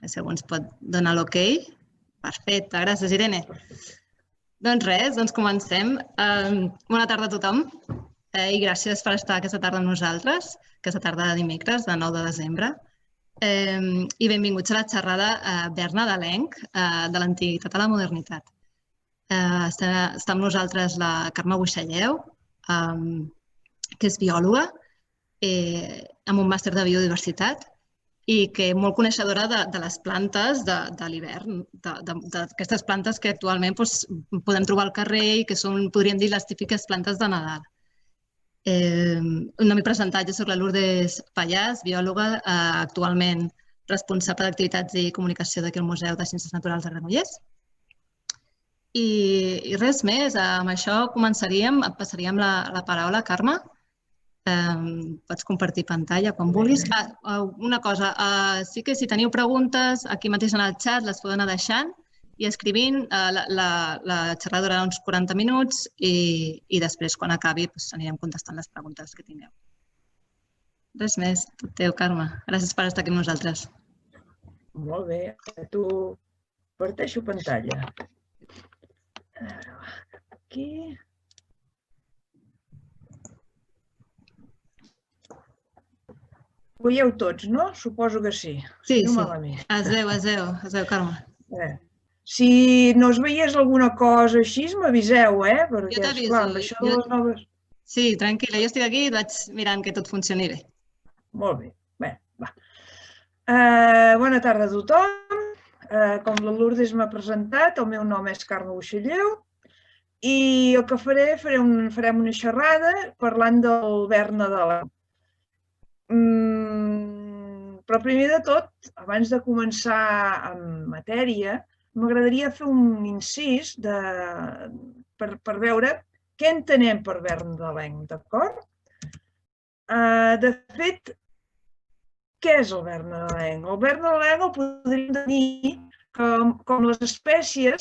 Si algú ens pot donar l'ok. Perfecte, gràcies, Irene. Doncs res, comencem. Bona tarda a tothom i gràcies per estar aquesta tarda amb nosaltres, aquesta tarda de dimecres, de 9 de desembre. I benvinguts a la xerrada Berna de l'Enc, de l'Antiguitat a la Modernitat. Està amb nosaltres la Carme Buixalleu, que és biòloga, amb un màster de biodiversitat i que és molt coneixedora de les plantes de l'hivern, d'aquestes plantes que actualment podem trobar al carrer i que són, podríem dir, les típiques plantes de Nadal. No m'he presentat, jo soc la Lourdes Pallàs, biòloga, actualment responsable d'activitats i comunicació d'aquí al Museu de Ciències Naturals de Granollers. I res més, amb això començaríem, et passaríem la paraula, Carme. Pots compartir pantalla quan vulguis. Una cosa, sí que si teniu preguntes, aquí mateix en el xat les podeu anar deixant i escrivint. La xerrada durarà uns 40 minuts i després, quan acabi, anirem contestant les preguntes que tingueu. Res més, tot teu, Carme. Gràcies per estar aquí amb nosaltres. Molt bé, tu parteixo pantalla. Aquí... Ho veieu tots, no? Suposo que sí. Sí, es veu, Carme. Si no es veiés alguna cosa així, m'aviseu, Jo t'aviso. Sí, tranquil·la, jo estic aquí i vaig mirant que tot funcioni bé. Molt bé. Bé, va. Bona tarda a tothom. Com la Lourdes m'ha presentat, el meu nom és Carme Buixalleu i el que farem una xerrada parlant del Berna de l'Enc. Però primer de tot, abans de començar en matèria, m'agradaria fer un incís per veure què entenem per Berna de l'Enc, d'acord? De fet, què és el Berna de l'Enc? El Berna de l'Enc el podríem definir com les espècies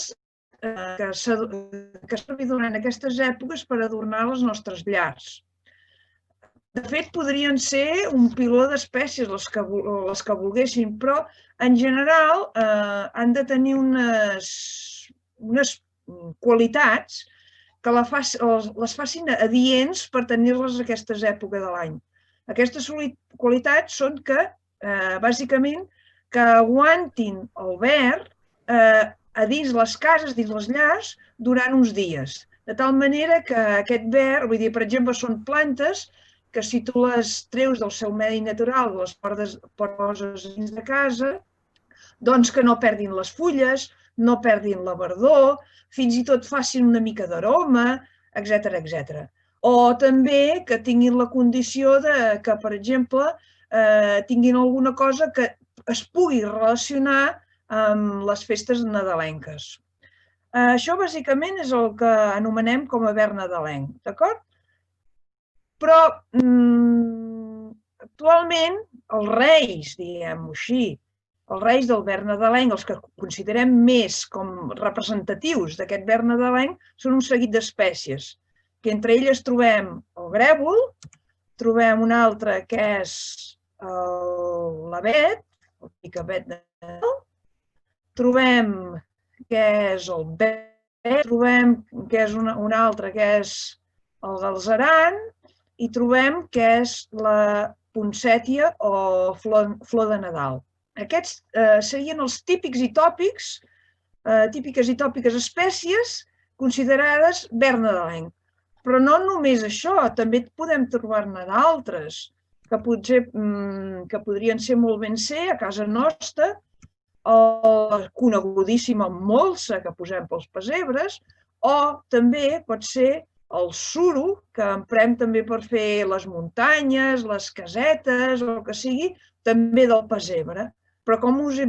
que s'han donat en aquestes èpoques per adornar les nostres llars. De fet, podrien ser un piló d'espècies les que volguessin, però en general han de tenir unes qualitats que les facin adients per tenir-les a aquestes èpoques de l'any. Aquestes qualitats són que, bàsicament, que aguantin el verd a dins les cases, dins les llars, durant uns dies. De tal manera que aquest verd, vull dir, per exemple, són plantes que si tu les treus del seu medi natural, les poses dins de casa, doncs que no perdin les fulles, no perdin la verdor, fins i tot facin una mica d'aroma, etc. O també que tinguin la condició que, per exemple, tinguin alguna cosa que es pugui relacionar amb les festes nadalenques. Això, bàsicament, és el que anomenem com a Berna de l'Enc, d'acord? Però actualment els reis, diguem-ho així, els reis del Berna de l'Enc, els que considerem més com representatius d'aquest Berna de l'Enc, són un seguit d'espècies, que entre elles trobem el grèvol, trobem un altre que és l'avet, el picabet de Nadal, trobem que és el bet, trobem que és un altre que és el galzeran, i trobem que és la poncètia o flor de Nadal. Aquests serien els típiques i tòpiques espècies considerades Berna de l'Enc. Però no només això, també podem trobar-ne d'altres que podrien ser molt ben ser a casa nostra, o conegudíssima molsa que posem pels pessebres, o també pot ser el suro, que emprem també per fer les muntanyes, les casetes, o el que sigui, també del pessebre. Però com molt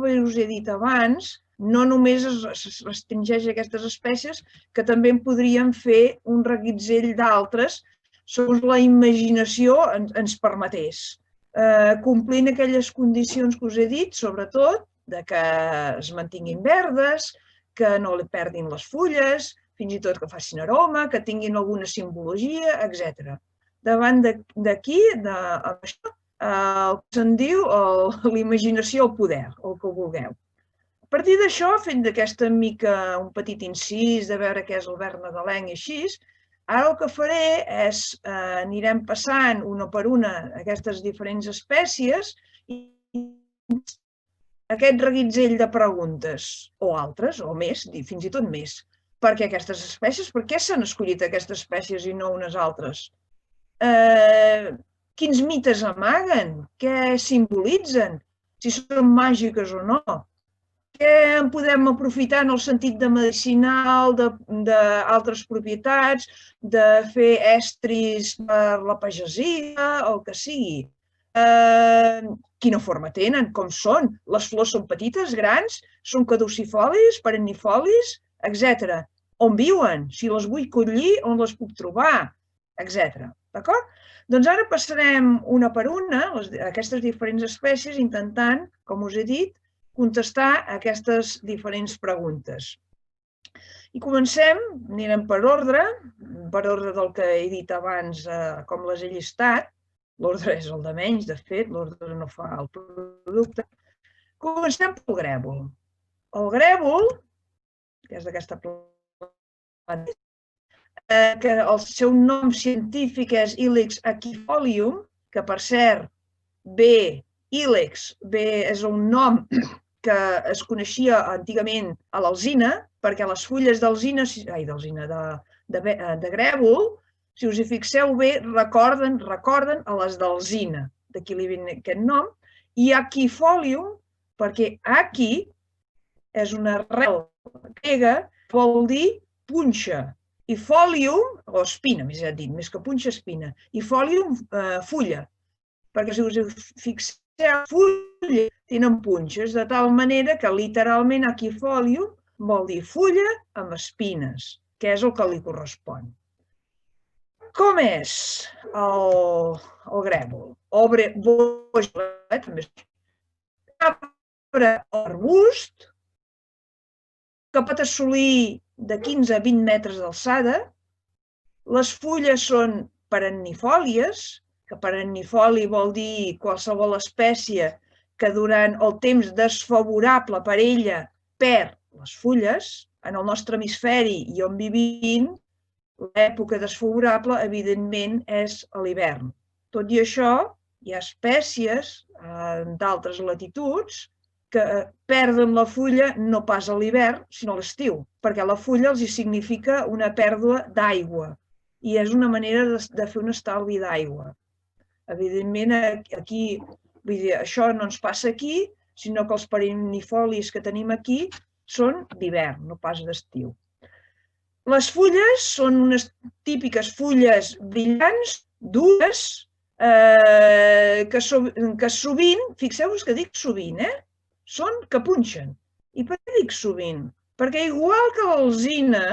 bé us he dit abans, no només es restringeix a aquestes espècies, que també en podríem fer un reguitzell d'altres, segons la imaginació ens permetés. Complint aquelles condicions que us he dit, sobretot, que es mantinguin verdes, que no li perdin les fulles, fins i tot que facin aroma, que tinguin alguna simbologia, etc. Davant d'aquí, el que se'n diu l'imaginació al poder, el que vulgueu. A partir d'això, fent d'aquesta mica un petit incís de veure què és el verd nadalenc i així, ara el que faré és anirem passant una per una aquestes diferents espècies i aquest reguitzell de preguntes, o altres, o més, fins i tot més. Per què aquestes espècies? Per què s'han escollit aquestes espècies i no unes altres? Quins mites amaguen? Què simbolitzen? Si són màgiques o no? Què en podem aprofitar en el sentit de medicinal, d'altres propietats, de fer estris per la pagesia, o el que sigui? Quina forma tenen? Com són? Les flors són petites, grans? Són caducifolis, perennifolis, etc. On viuen? Si les vull collir, on les puc trobar? Etc. D'acord? Doncs ara passarem una per una, aquestes diferents espècies, intentant, com us he dit, contestar aquestes diferents preguntes. I comencem, anirem per ordre del que he dit abans, com les he llistat. L'ordre és el de menys, de fet, l'ordre no fa el producte. Comencem pel grèvol. El grèvol, que és d'aquesta planta, que el seu nom científic és Ilex aquifolium, que per cert, Ilex és un nom que es coneixia antigament a l'alzina, perquè les fulles d'alzina, de grèvol, si us hi fixeu bé, recorden a les d'alzina, d'aquí li ve aquest nom, i aquifolium, perquè aqui és una arrel grega, vol dir punxa, i folium, o espina, més ben dit, més que punxa, espina, i folium, fulla, perquè si us hi fixeu, fulles tenen punxes, de tal manera que literalment aquifolium vol dir fulla amb espines, que és el que li correspon. Com és el grèvol? També és un arbre o arbust que pot assolir de 15 a 20 metres d'alçada. Les fulles són perennifòlies, que perennifoli vol dir qualsevol espècie que durant el temps desfavorable per ella perd les fulles. En el nostre hemisferi i on vivim, l'època desfavorable, evidentment, és a l'hivern. Tot i això, hi ha espècies d'altres latituds que perden la fulla no pas a l'hivern, sinó a l'estiu, perquè la fulla els significa una pèrdua d'aigua i és una manera de fer un estalvi d'aigua. Evidentment, aquí, això no ens passa aquí, sinó que els perennifolis que tenim aquí són d'hivern, no pas d'estiu. Les fulles són unes típiques fulles brillants, dures, que sovint, fixeu-vos que dic sovint, són que punxen. I per què dic sovint? Perquè igual que l'alzina,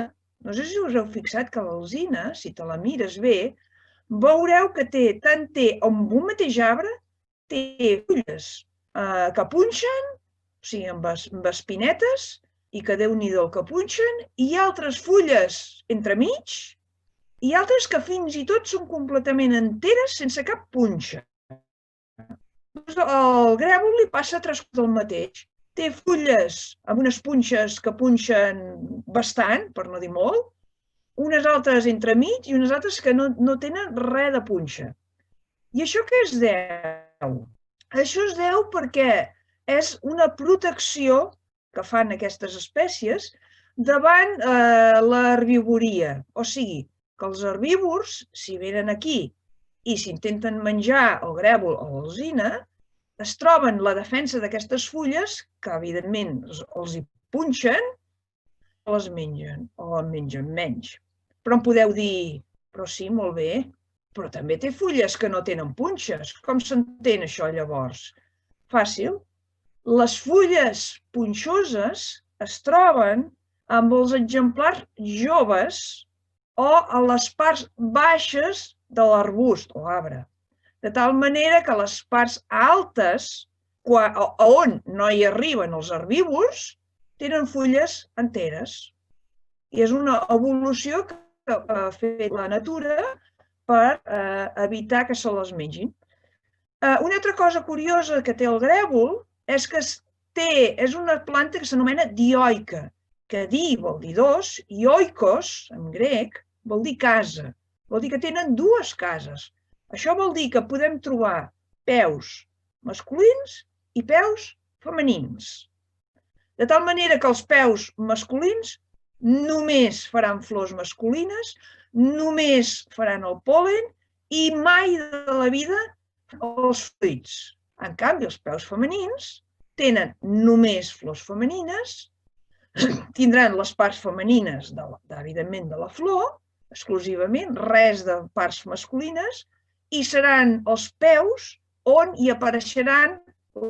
no sé si us heu fixat que l'alzina, si te la mires bé, veureu que tant té amb un mateix arbre, té fulles que punxen, o sigui, amb espinetes, i que Déu-n'hi-do que punxen, i altres fulles entremig, i altres que fins i tot són completament enteres sense cap punxa. Al grèvol li passa tres coses del mateix. Té fulles amb unes punxes que punxen bastant, per no dir molt, unes altres entremig i unes altres que no tenen res de punxa. I això què es deu? Això es deu perquè és una protecció que fan aquestes espècies davant l'herbivoria. O sigui, que els herbívors, si venen aquí i s'intenten menjar el grèvol o l'alzina, es troben la defensa d'aquestes fulles, que evidentment els hi punxen, o les mengen, o en mengen menys. Però em podeu dir, però sí, molt bé, però també té fulles que no tenen punxes. Com s'entén això llavors? Fàcil. Les fulles punxoses es troben amb els exemplars joves o a les parts baixes de l'arbust o arbre. De tal manera que les parts altes, on no hi arriben els herbívors, tenen fulles enteres. I és una evolució que ha fet la natura per evitar que se les mengin. Una altra cosa curiosa que té el grèvol és que és una planta que s'anomena dioica, que di vol dir dos, i oikos, en grec, vol dir casa. Vol dir que tenen dues cases. Això vol dir que podem trobar peus masculins i peus femenins. De tal manera que els peus masculins només faran flors masculines, només faran el pol·len i mai de la vida els fruits. En canvi, els peus femenins tenen només flors femenines, tindran les parts femenines, evidentment, de la flor, exclusivament, res de parts masculines, i seran els peus on hi apareixeran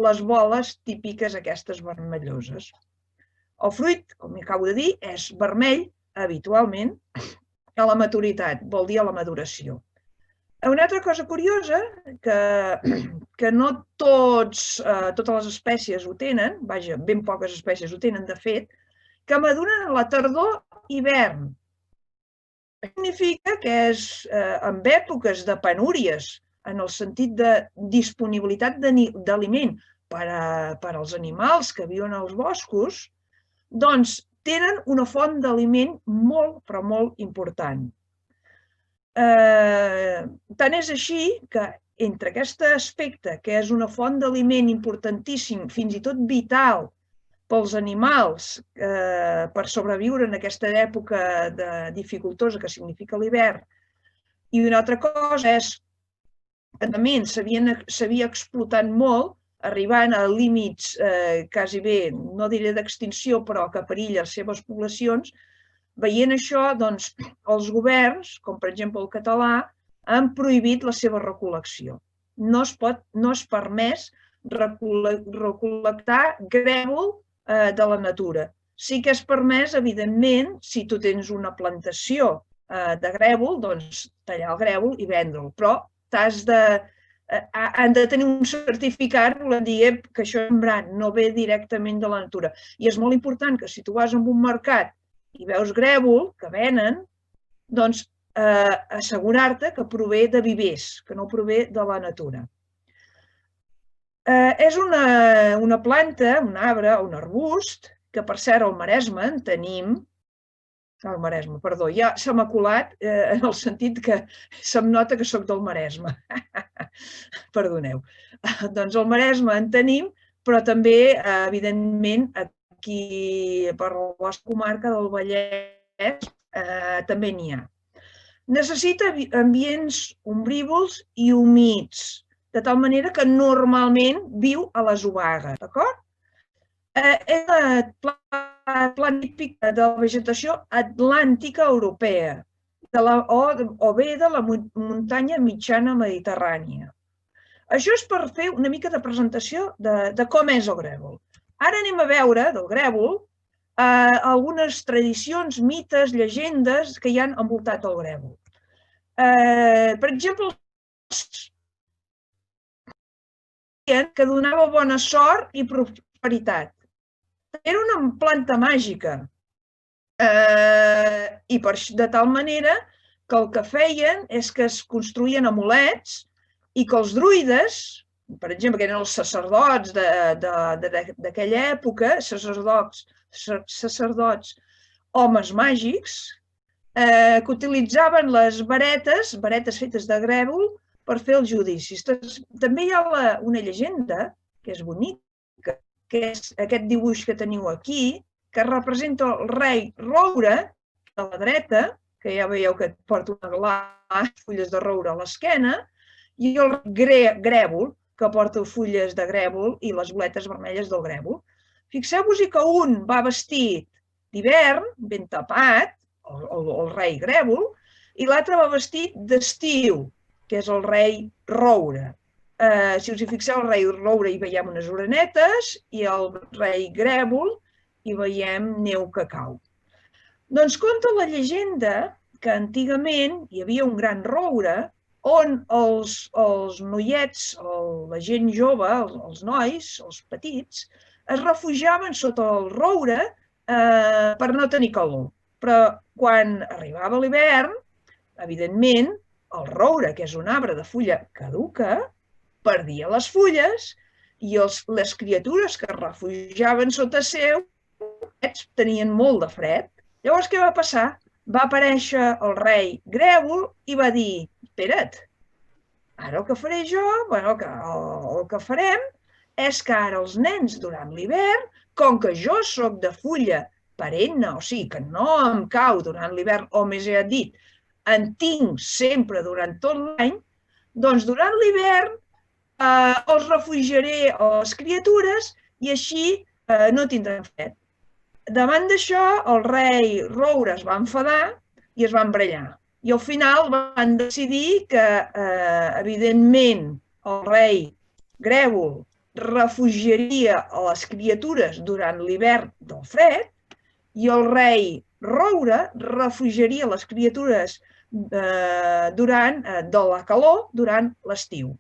les boles típiques aquestes vermelloses. El fruit, com acabo de dir, és vermell habitualment a la maturitat, vol dir a la maduració. Una altra cosa curiosa, que no totes les espècies ho tenen, vaja, ben poques espècies ho tenen, de fet, que maduren a la tardor-hivern. Significa que és en èpoques de penúries, en el sentit de disponibilitat d'aliment per als animals que viuen als boscos, doncs tenen una font d'aliment molt, però molt important. Tant és així que entre aquest aspecte, que és una font d'aliment importantíssim, fins i tot vital pels animals per sobreviure en aquesta època dificultosa que significa l'hivern, i una altra cosa és que també s'havia explotat molt, arribant a límits quasi bé, no diré d'extinció, però que perilla les seves poblacions. Veient això, doncs, els governs, com per exemple el català, han prohibit la seva recol·lecció. No és permès recol·lectar grèvol de la natura. Sí que és permès, evidentment, si tu tens una plantació de grèvol, doncs tallar el grèvol i vendre'l, però han de tenir un certificat, volem dir que això no ve directament de la natura. I és molt important que si tu vas a un mercat i veus grèvol que venen, doncs assegurar-te que prové de vivers, que no prové de la natura. És una planta, un arbre, un arbust, que per cert al Maresme en tenim, al Maresme, perdó, ja se m'ha colat en el sentit que se'm nota que soc del Maresme. Perdoneu. Doncs al Maresme en tenim, però també, evidentment, aquí per la vostra comarca del Vallès també n'hi ha. Necessita ambients ombrívols i humits, de tal manera que normalment viu a les obagues, d'acord? És la planta típica de la vegetació atlàntica europea o bé de la muntanya mitjana mediterrània. Això és per fer una mica de presentació de com és el grèvol. Ara anem a veure del grèvol algunes tradicions, mites, llegendes que hi han envoltat el grèvol. Per exemple, que donava bona sort i prosperitat. Era una planta màgica i de tal manera que el que feien és que es construïen amulets i que els druides, per exemple, que eren els sacerdots d'aquella època, sacerdots, homes màgics, que utilitzaven les varetes fetes de grèvol per fer els judicis. També hi ha una llegenda, que és bonica, que és aquest dibuix que teniu aquí, que representa el rei roure a la dreta, que ja veieu que porta una glà, fulles de roure a l'esquena, i el grèvol, que porta fulles de grèvol i les boletes vermelles del grèvol. Fixeu-vos que un va vestit d'hivern, ben tapat, el rei grèvol, i l'altre va vestit d'estiu, que és el rei roure. Si us hi fixeu, el rei roure hi veiem unes orenetes i el rei grèvol hi veiem neu que cau. Doncs conta la llegenda que antigament hi havia un gran roure on els noiets, la gent jove, els nois, els petits, es refugiaven sota el roure per no tenir calor. Però quan arribava l'hivern, evidentment, el roure, que és un arbre de fulla caduca, perdia les fulles i les criatures que es refugiaven sota seu tenien molt de fred. Llavors, què va passar? Va aparèixer el rei Grèvol i va dir: espera't, ara el que faré jo, el que farem és que ara els nens durant l'hivern, com que jo sóc de fulla perenne, o sigui que no em cau durant l'hivern, o més ja dit, en tinc sempre durant tot l'any, doncs durant l'hivern els refugiaré a les criatures i així no tindran fred. Davant d'això, el rei Roure es va enfadar i es va embrellar. I al final van decidir que, evidentment, el rei Grèvol refugiaria a les criatures durant l'hivern del fred i el rei Roure refugiaria les criatures de la calor durant l'estiu.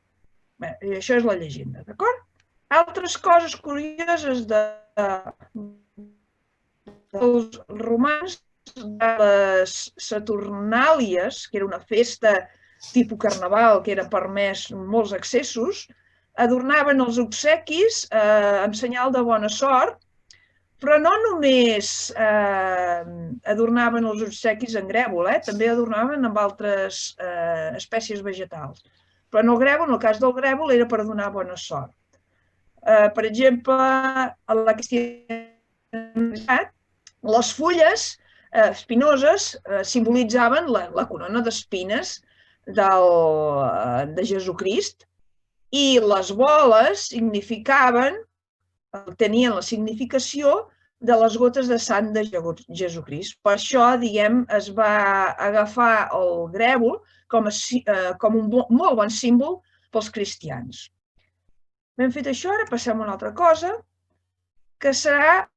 Això és la llegenda, d'acord? Altres coses curioses dels romans, de les Saturnàlies, que era una festa tipus carnaval, que era permès molts excessos, adornaven els obsequis en senyal de bona sort, però no només adornaven els obsequis en grèvol, també adornaven amb altres espècies vegetals. Però en el cas del grèvol, era per donar bona sort. Per exemple, a la cristianitat, les fulles espinoses simbolitzaven la corona d'espines de Jesucrist i les boles tenien la significació de les gotes de sang de Jesucrist. Per això, diguem, es va agafar el grèvol com un molt bon símbol pels cristians. Ben fet això, ara passem a una altra cosa, que serà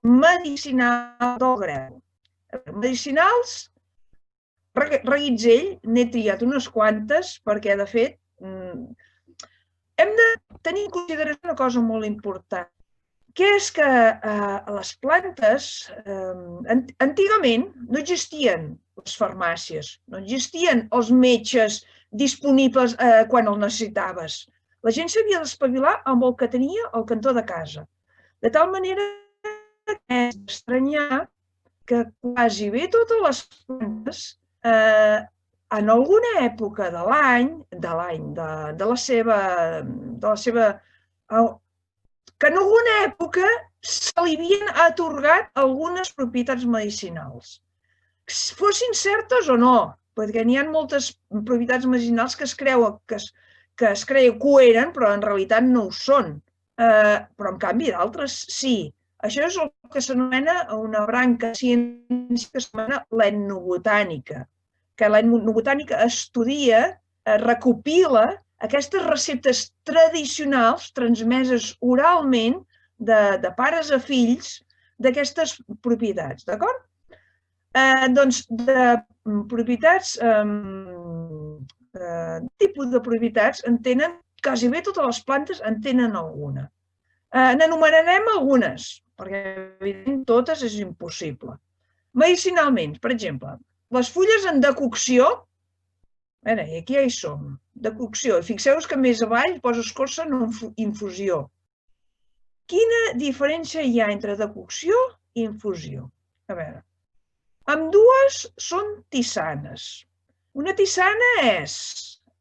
medicinal del grèvol. Medicinals, reguitzell, n'he triat unes quantes perquè, de fet, hem de tenir en consideració una cosa molt important, que és que les plantes, antigament, no existien les farmàcies, no existien els metges disponibles quan els necessitaves. La gent s'havia d'espavilar amb el que tenia al cantó de casa. De tal manera que és d'estranyar que quasi bé totes les plantes, en alguna època de l'any, de la seva... que en alguna època se li havien atorgat algunes propietats medicinals. Fossin certes o no, perquè n'hi ha moltes propietats medicinals que es creia que ho eren, però en realitat no ho són. Però, en canvi, d'altres sí. Això és el que s'anomena una branca ciència que s'anomena l'etnobotànica, que l'etnobotànica estudia, recopila aquestes receptes tradicionals transmeses oralment de pares a fills d'aquestes propietats, d'acord? Doncs de propietats, tipus de propietats en tenen, quasi bé totes les plantes en tenen alguna. N'enumerarem algunes, perquè evidentment totes és impossible. Medicinalment, per exemple, les fulles en decocció, i aquí ja hi som, decocció, i fixeu-vos que més avall posa escorça en infusió. Quina diferència hi ha entre decocció i infusió? A veure, ambdues són tisanes. Una tisana és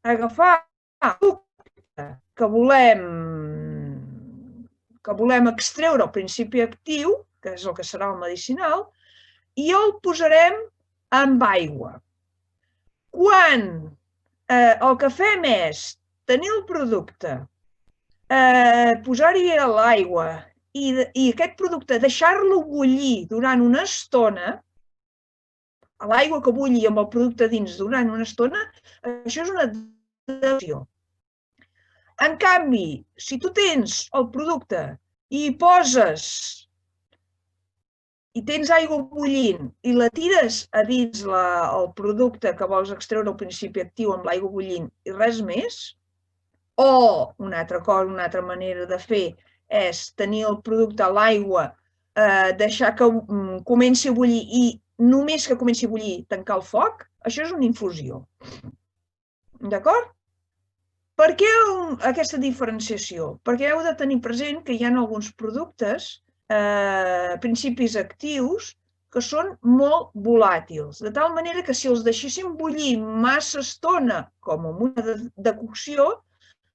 agafar el producte que volem extreure el principi actiu, que és el que serà el medicinal, i el posarem amb aigua. Quan el que fem és tenir el producte, posar-hi l'aigua i aquest producte deixar-lo bullir durant una estona, l'aigua que bulli amb el producte dins durant una estona, això és una decocció. En canvi, si tu tens el producte i tens aigua bullint i la tires a dins el producte que vols extreure el principi actiu amb l'aigua bullint i res més, o una altra manera de fer és tenir el producte a l'aigua, deixar que comenci a bullir i només que comenci a bullir tancar el foc, això és una infusió. D'acord? Per què aquesta diferenciació? Perquè heu de tenir present que hi ha alguns productes, principis actius, que són molt volàtils, de tal manera que si els deixéssim bullir massa estona, com en una decocció,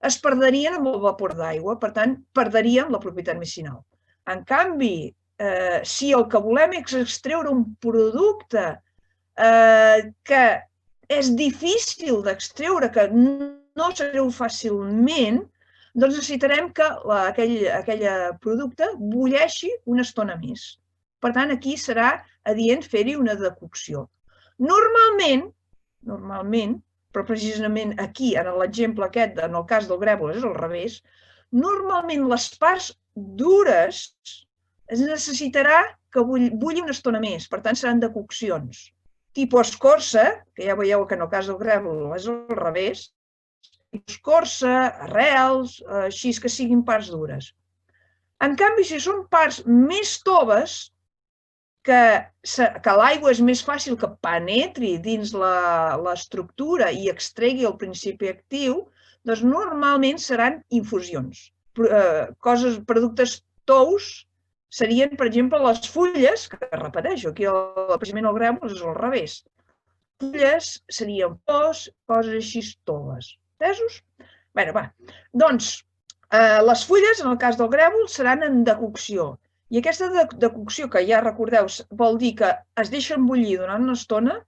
es perdrien amb el vapor d'aigua, per tant, perdríem la propietat medicinal. En canvi, si el que volem és extreure un producte que és difícil d'extreure, que no s'extreu fàcilment, doncs necessitarem que aquell producte bulleixi una estona més. Per tant, aquí serà adient fer-hi una decocció. Normalment, però precisament aquí, en l'exemple aquest, en el cas del grèvol, és al revés, normalment les parts dures es necessitarà que bulli una estona més, per tant seran decoccions. Tipus escorça, que ja veieu que en el cas del grèvol és al revés, escorça, arrels, així que siguin parts dures. En canvi, si són parts més toves, que l'aigua és més fàcil que penetri dins l'estructura i extregui el principi actiu, doncs normalment seran infusions. Productes tous serien, per exemple, les fulles, que repeteixo, aquí precisament el grèvol és al revés. Fulles serien flors, coses així toves. Entesos? Bé, va. Doncs, les fulles, en el cas del grèvol, seran en decocció. I aquesta decocció, que ja recordeu, vol dir que es deixen bullir durant una estona,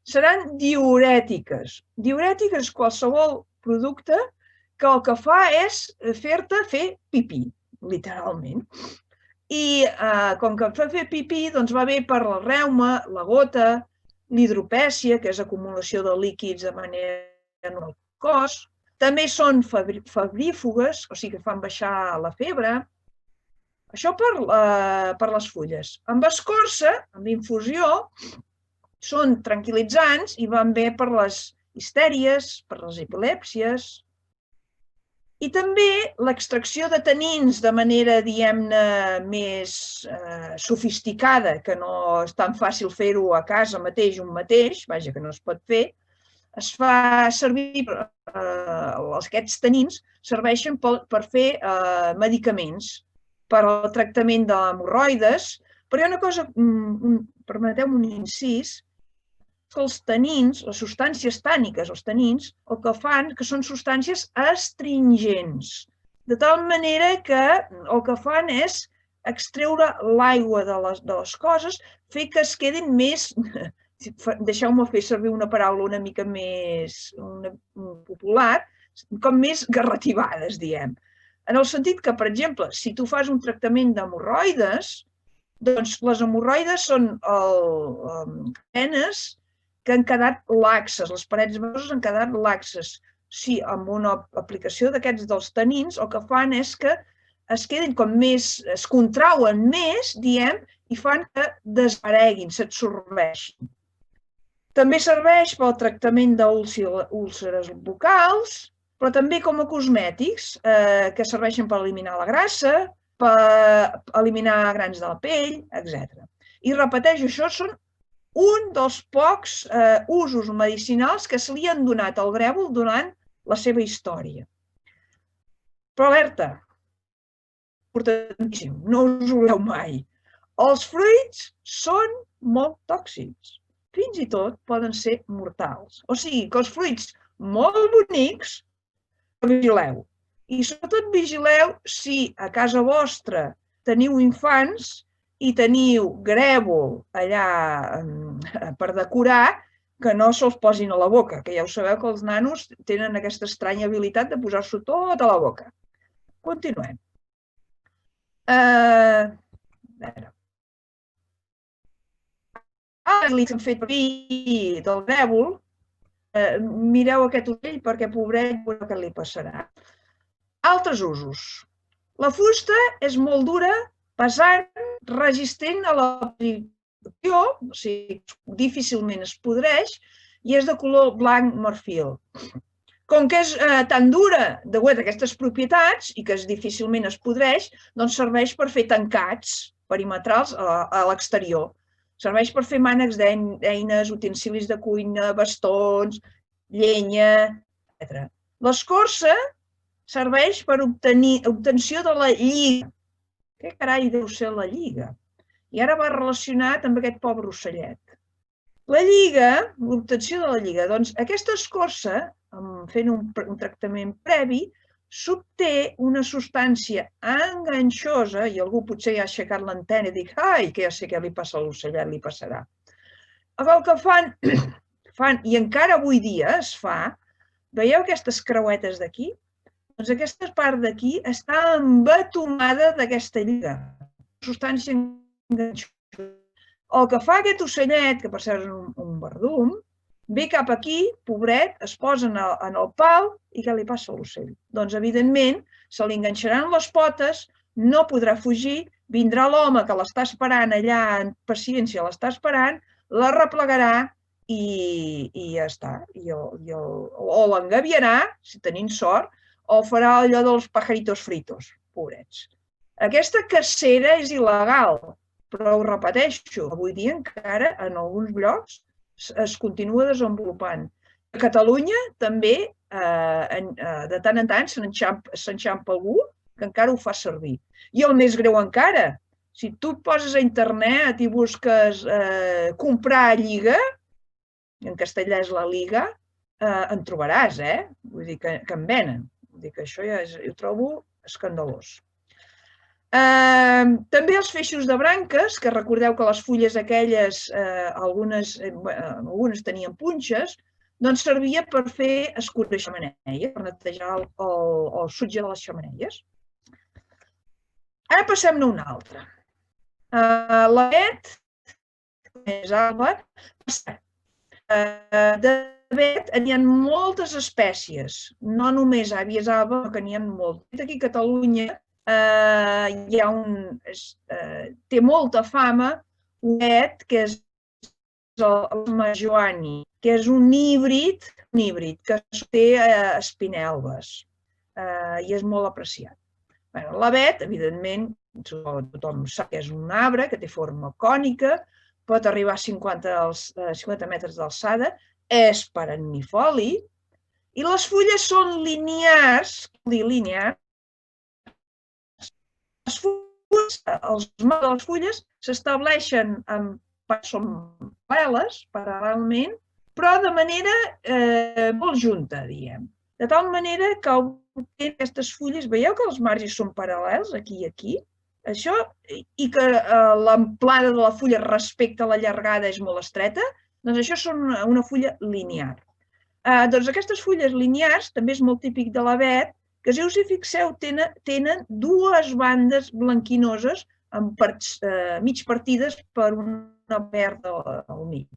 seran diürètiques. Diürètiques és qualsevol producte que el que fa és fer-te fer pipí, literalment. I com que fa fer pipí, doncs va bé per el reuma, la gota, l'hidropècia, que és acumulació de líquids de manera en el cos. També són febrífugues, o sigui que fan baixar la febre. Això per les fulles. Amb escorça, amb infusió, són tranquil·litzants i van bé per les histèries, per les epilèpsies. I també l'extracció de tanins de manera, diguem-ne, més sofisticada, que no és tan fàcil fer-ho a casa mateix, vaja, que no es pot fer, es fa servir, aquests tanins serveixen per fer medicaments, per al tractament de hemorroides, però hi ha una cosa, permeteu-me un incís, que els tanins, les substàncies tàniques, els tanins, el que fan que són substàncies astringents, de tal manera que el que fan és extreure l'aigua de les coses, fer que es quedin més, deixeu-me fer servir una paraula una mica més popular, com més garrativades, diguem. En el sentit que, per exemple, si tu fas un tractament d'hemorroides, doncs les hemorroides són penes que han quedat laxes, les parets venoses han quedat laxes. Si amb una aplicació d'aquests dels tanins, el que fan és que es quedin com més, es contrauen més, diem, i fan que desapareguin, s'absorbeixin. També serveix pel tractament d'úlceres bucals, però també com a cosmètics, que serveixen per eliminar la grassa, per eliminar grans de la pell, etc. I repeteixo, això són un dels pocs usos medicinals que se li han donat al grèvol durant la seva història. Però alerta, importantíssim, no us ho veureu mai. Els fruits són molt tòxics, fins i tot poden ser mortals. O sigui que els fruits molt bonics, vigileu. I sobretot vigileu si a casa vostra teniu infants i teniu grèvol allà per decorar, que no se'ls posin a la boca, que ja ho sabeu que els nanos tenen aquesta estranya habilitat de posar-s'ho tot a la boca. Continuem. Ara li hem fet pipí del grèvol. Mireu aquest ocell perquè, pobret, veureu què li passarà. Altres usos. La fusta és molt dura, pesant, resistent a l'aplicació, o sigui, difícilment es podreix, i és de color blanc marfil. Com que és tan dura, degut a aquestes propietats, i que difícilment es podreix, doncs serveix per fer tancats perimetrals a l'exterior. Serveix per fer mànecs d'eines, utensilis de cuina, bastons, llenya, etc. L'escorça serveix per obtenció de la lliga. Què carai deu ser la lliga? I ara va relacionat amb aquest pobre ocellet. La lliga, l'obtenció de la lliga, doncs aquesta escorça, fent un tractament previ, s'obté una substància enganxosa, i algú potser ja ha aixecat l'antena i dic, ai, que ja sé què li passa a l'ocellet, li passarà. El que fan, i encara avui dia es fa, veieu aquestes creuetes d'aquí? Doncs aquesta part d'aquí està embatomada d'aquesta lliga, substància enganxosa. El que fa aquest ocellet, que per cert és un verdum, ve cap aquí, pobret, es posa en el pal i què li passa a l'ocell? Doncs, evidentment, se li enganxaran les potes, no podrà fugir, vindrà l'home que l'està esperant allà en paciència, l'està esperant, la replegarà i ja està. O l'engaviarà, si tenim sort, o farà allò dels pajaritos fritos, pobrets. Aquesta cacera és il·legal, però ho repeteixo, avui dia encara en alguns llocs es continua desenvolupant. A Catalunya també de tant en tant s'enxampa algú que encara ho fa servir. I el més greu encara, si tu et poses a internet i busques comprar lliga, en castellà és la liga, en trobaràs, Vull dir que en venen. Vull dir que això ja ho trobo escandalós. També els feixos de branques, que recordeu que les fulles aquelles, algunes tenien punxes, doncs servia per fer escura de xemeneia, per netejar el sutge de les xemeneies. Ara passem-ne una altra. L'avet, més alba, d'avet n'hi ha moltes espècies, no només àvies alba, que n'hi ha moltes. Aquí a Catalunya té molta fama un avet que és el majoani, que és un híbrid que té espinelves i és molt apreciat. L'avet, evidentment, tothom sap que és un arbre que té forma cònica, pot arribar a 50 metres d'alçada, és perennifoli i les fulles són linears, els mals de les fulles s'estableixen són paral·lelament, però de manera molt junta, diguem. De tal manera que aquestes fulles, veieu que els marges són paral·lels, aquí i aquí? Això, i que l'amplada de la fulla respecte a la llargada és molt estreta, doncs això són una fulla linear. Doncs aquestes fulles linears, també és molt típic de l'avet, que si us hi fixeu tenen dues bandes blanquinoses mig partides per una verda al mig.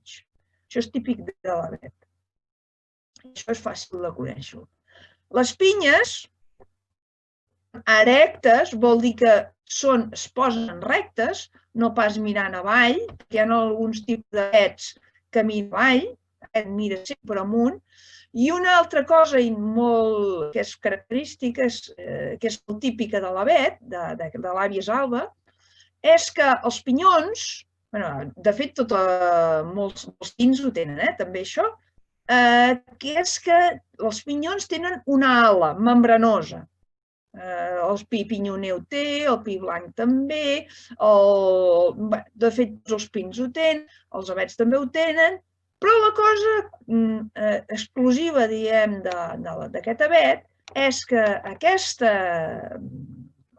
Això és típic de l'avet. Això és fàcil de conèixer. Les pinyes erectes vol dir que es posen rectes, no pas mirant avall, perquè hi ha alguns tipus d'avets que miren avall, aquest mira sempre amunt. I una altra cosa que és característica, que és molt típica de l'avet, de l'àvies alba, és que els pinyons, de fet molts pins ho tenen, també això, que és que els pinyons tenen una ala membranosa. El pi pinyoner ho té, el pi blanc també, de fet els pins ho tenen, els avets també ho tenen, però la cosa exclusiva, diguem, d'aquest avet és que aquesta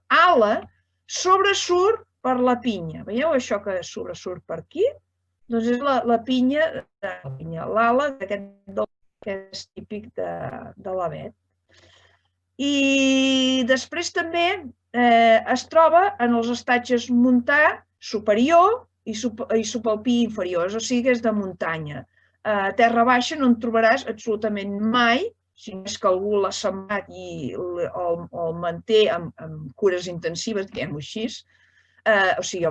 ala sobresurt per la pinya. Veieu això que sobresurt per aquí? Doncs és la pinya, l'ala que és típic de l'avet. I després també es troba en els estatges montà superior i subalpí inferior, o sigui que és de muntanya. A terra baixa no en trobaràs absolutament mai, si no és que algú l'ha sembrat i el manté amb cures intensives, diguem-ho així, o sigui,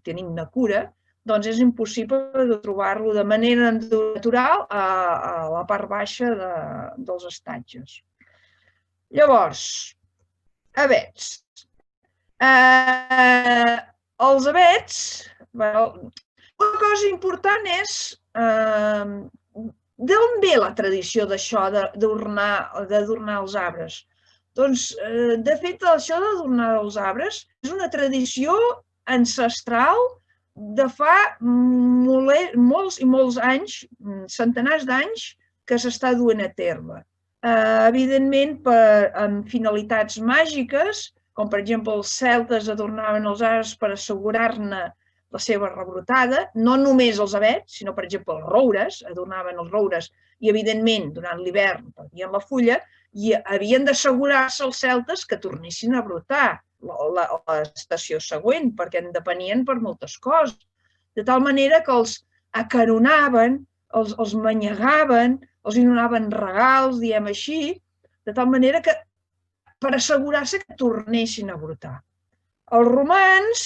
tenint-ne cura, doncs és impossible de trobar-lo de manera natural a la part baixa dels estatges. Llavors, avets. Els avets, una cosa important és D'on ve la tradició d'això, d'adornar els arbres? Doncs, de fet, això d'adornar els arbres és una tradició ancestral de fa molts i molts anys, centenars d'anys, que s'està duent a terme. Evidentment, amb finalitats màgiques, com per exemple els celtes adornaven els arbres per assegurar-ne la seva rebrotada, no només els avets, sinó, per exemple, els roures, adornaven els roures i, evidentment, durant l'hivern perdien la fulla i havien d'assegurar-se els celtes que tornessin a brotar l'estació següent, perquè en depenien per moltes coses. De tal manera que els acaronaven, els manyegaven, els donaven regals, diem així, de tal manera que per assegurar-se que tornessin a brotar. Els romans,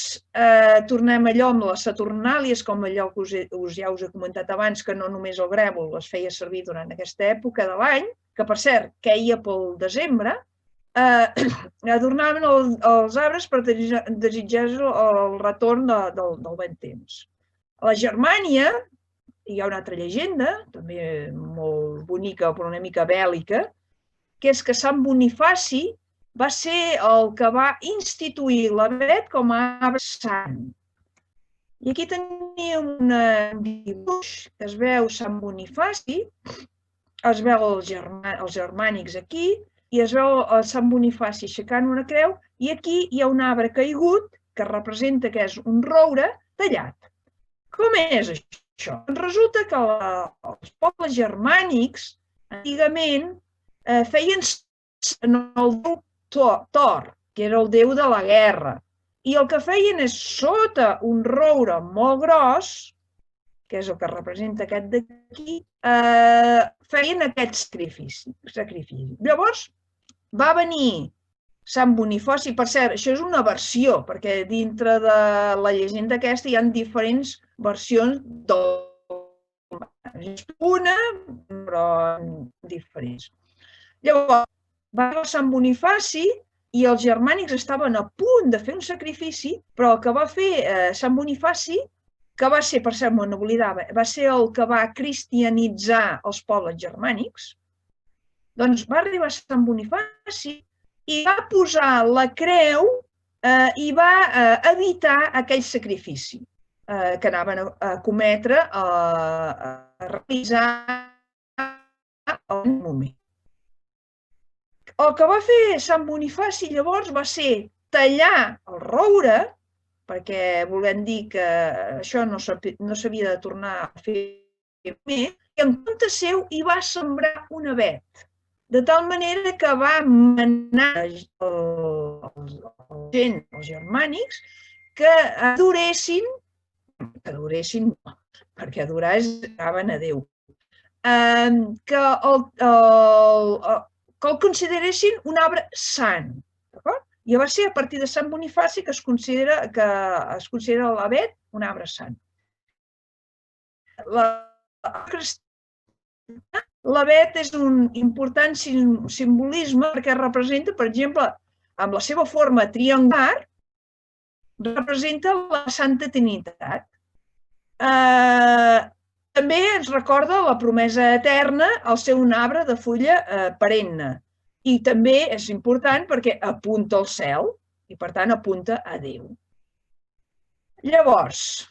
tornem allò amb les Saturnàlies, com allò que ja us he comentat abans, que no només el grèvol es feia servir durant aquesta època de l'any, que per cert queia pel desembre, adornaven els arbres per desitjar el retorn del bon temps. A la Germània hi ha una altra llegenda, també molt bonica però una mica bèl·lica, que és que Sant Bonifaci va ser el que va instituir l'avet com a arbre sant. I aquí teníem un dibuix que es veu Sant Bonifaci, es veu els germànics aquí, i es veu Sant Bonifaci aixecant una creu, i aquí hi ha un arbre caigut que representa que és un roure tallat. Com és això? Resulta que els pobles germànics, antigament, feien en el déu Thor, que era el déu de la guerra, i el que feien és, sota un roure molt gros, que és el que representa aquest d'aquí, feien aquest sacrifici. Llavors va venir Sant Bonifaci, per cert, això és una versió, perquè dintre de la llegenda aquesta hi ha diferents versions una, però diferents. Llavors, va arribar Sant Bonifaci i els germànics estaven a punt de fer un sacrifici, però el que va fer Sant Bonifaci, que va ser, per cert, me n'oblidava, va ser el que va cristianitzar els pobles germànics, doncs va arribar Sant Bonifaci i va posar la creu i va evitar aquell sacrifici que anaven a cometre, a realitzar en un moment. El que va fer Sant Bonifaci llavors va ser tallar el roure, perquè volem dir que això no s'havia de tornar a fer més, i en compte seu hi va sembrar un avet, de tal manera que va manar els germànics que adoressin, perquè adorar és anaven a Déu, que el consideressin un arbre sant. I va ser a partir de Sant Bonifaci que es considera l'avet un arbre sant. L'avet és un important simbolisme perquè representa, per exemple, amb la seva forma triangular, representa la Santa Trinitat. També ens recorda la promesa eterna al ser un arbre de fulla perenne. I també és important perquè apunta al cel i, per tant, apunta a Déu. Llavors,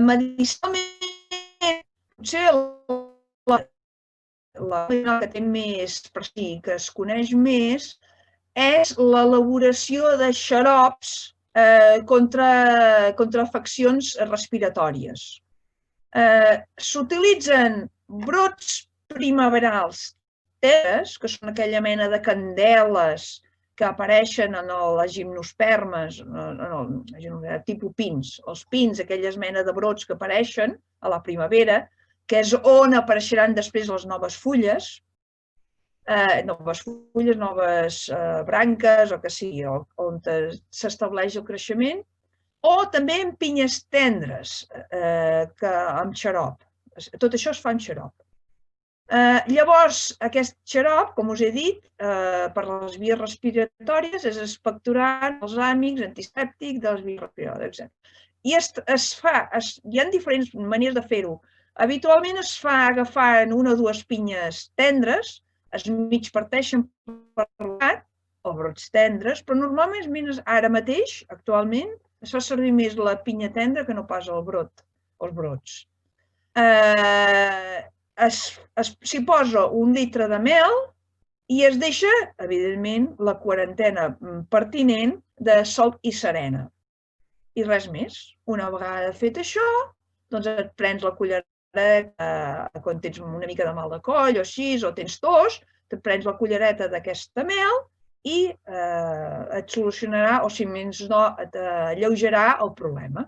medicinalment, potser la que té més prestigi, que es coneix més, és l'elaboració de xarops contra afeccions respiratòries. S'utilitzen brots primaverals, que són aquella mena de candeles que apareixen en les gimnospermes, tipus pins. Els pins, aquelles mena de brots que apareixen a la primavera, que és on apareixeran després les noves fulles, noves branques, o que sigui, on s'estableix el creixement, o també en pinyes tendres, amb xarop. Tot això es fa amb xarop. Llavors, aquest xarop, com us he dit, per les vies respiratòries, és expectorant els àmics, antisèptic de les vies respiratòries, etc. I hi ha diferents maneres de fer-ho. Habitualment es fa agafant una o dues pinyes tendres, es mig parteixen per l'at, o brots tendres, però normalment ara mateix, actualment, es fa servir més la pinya tendra que no pas el brot, els brots. S'hi posa 1 litre de mel i es deixa, evidentment, la quarantena pertinent de sol i serena. I res més. Una vegada fet això, doncs et prens la cullereta, quan tens una mica de mal de coll o així, o tens tos, et prens la cullereta d'aquesta mel i et solucionarà, o si menys no, et alleujarà el problema.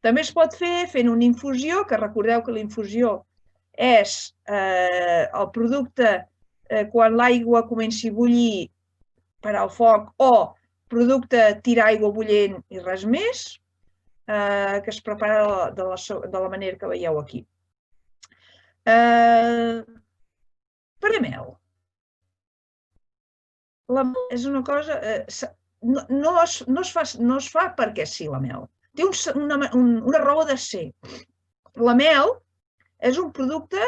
També es pot fer fent una infusió, que recordeu que la infusió és el producte quan l'aigua comenci a bullir per al foc o producte tirar aigua bullent i res més, que es prepara de la manera que veieu aquí. Per a mel. La mel és una cosa... No es fa perquè sí, la mel. Té una raó de ser. La mel és un producte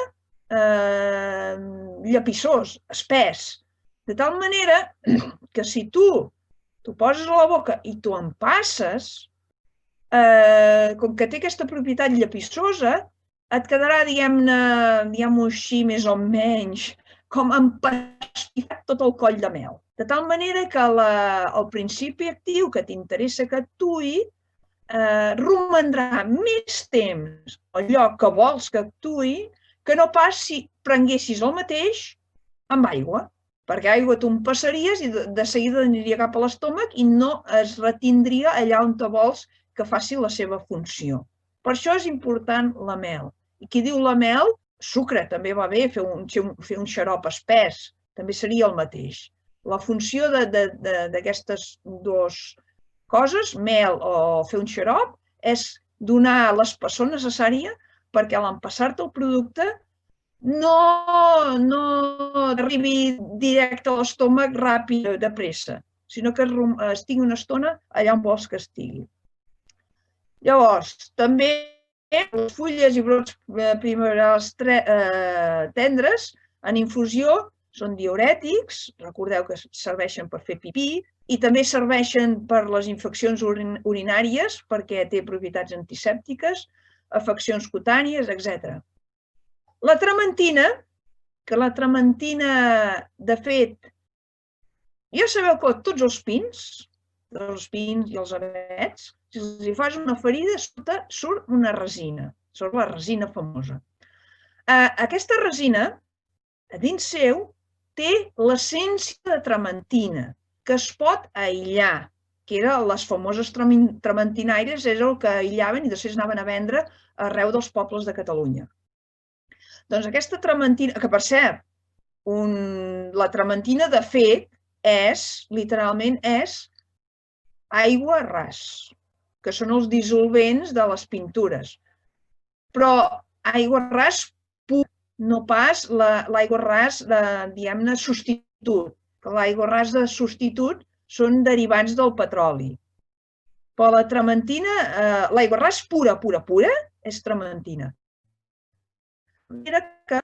llepissós, espès, de tal manera que si tu t'ho poses a la boca i t'ho empasses, com que té aquesta propietat llepissosa, et quedarà, diguem-ho així, més o menys, com empastifat tot el coll de mel. De tal manera que el principi actiu que t'interessa que actuï romandrà més temps al lloc que vols que actuï que no pas si prenguessis el mateix amb aigua, perquè aigua tu empassaries i de seguida aniria cap a l'estómac i no es retindria allà on te vols que faci la seva funció. Per això és important la mel. I qui diu la mel, sucre també va bé, fer un xarop espès, també seria el mateix. La funció d'aquestes dues coses, mel o fer un xarop, és donar l'espessor necessària perquè a l'empassar-te el producte no arribi directe a l'estómac ràpid, de pressa, sinó que estigui una estona allà on vols que estigui. Llavors, també les fulles i brots primaverals tendres en infusió són diürètics, recordeu que serveixen per fer pipí, i també serveixen per les infeccions urinàries perquè té propietats antisèptiques, afeccions cutànies, etc. La trementina, que la trementina, de fet, ja sabeu que tots els pins i els avets, si els hi fas una ferida, surt una resina, surt la resina famosa. Aquesta resina, a dins seu, té l'essència de trementina, que es pot aïllar, que eren les famoses trementinaires, és el que aïllaven i després anaven a vendre arreu dels pobles de Catalunya. Doncs aquesta trementina, que per cert, la trementina de fet literalment és aigua ras, que són els dissolvents de les pintures. Però aigua ras pur, no pas l'aigua ras, diguem-ne, substitut, que l'aigua ras de substitut són derivats del petroli. Però la trementina, l'aigua ras pura, és trementina. Era que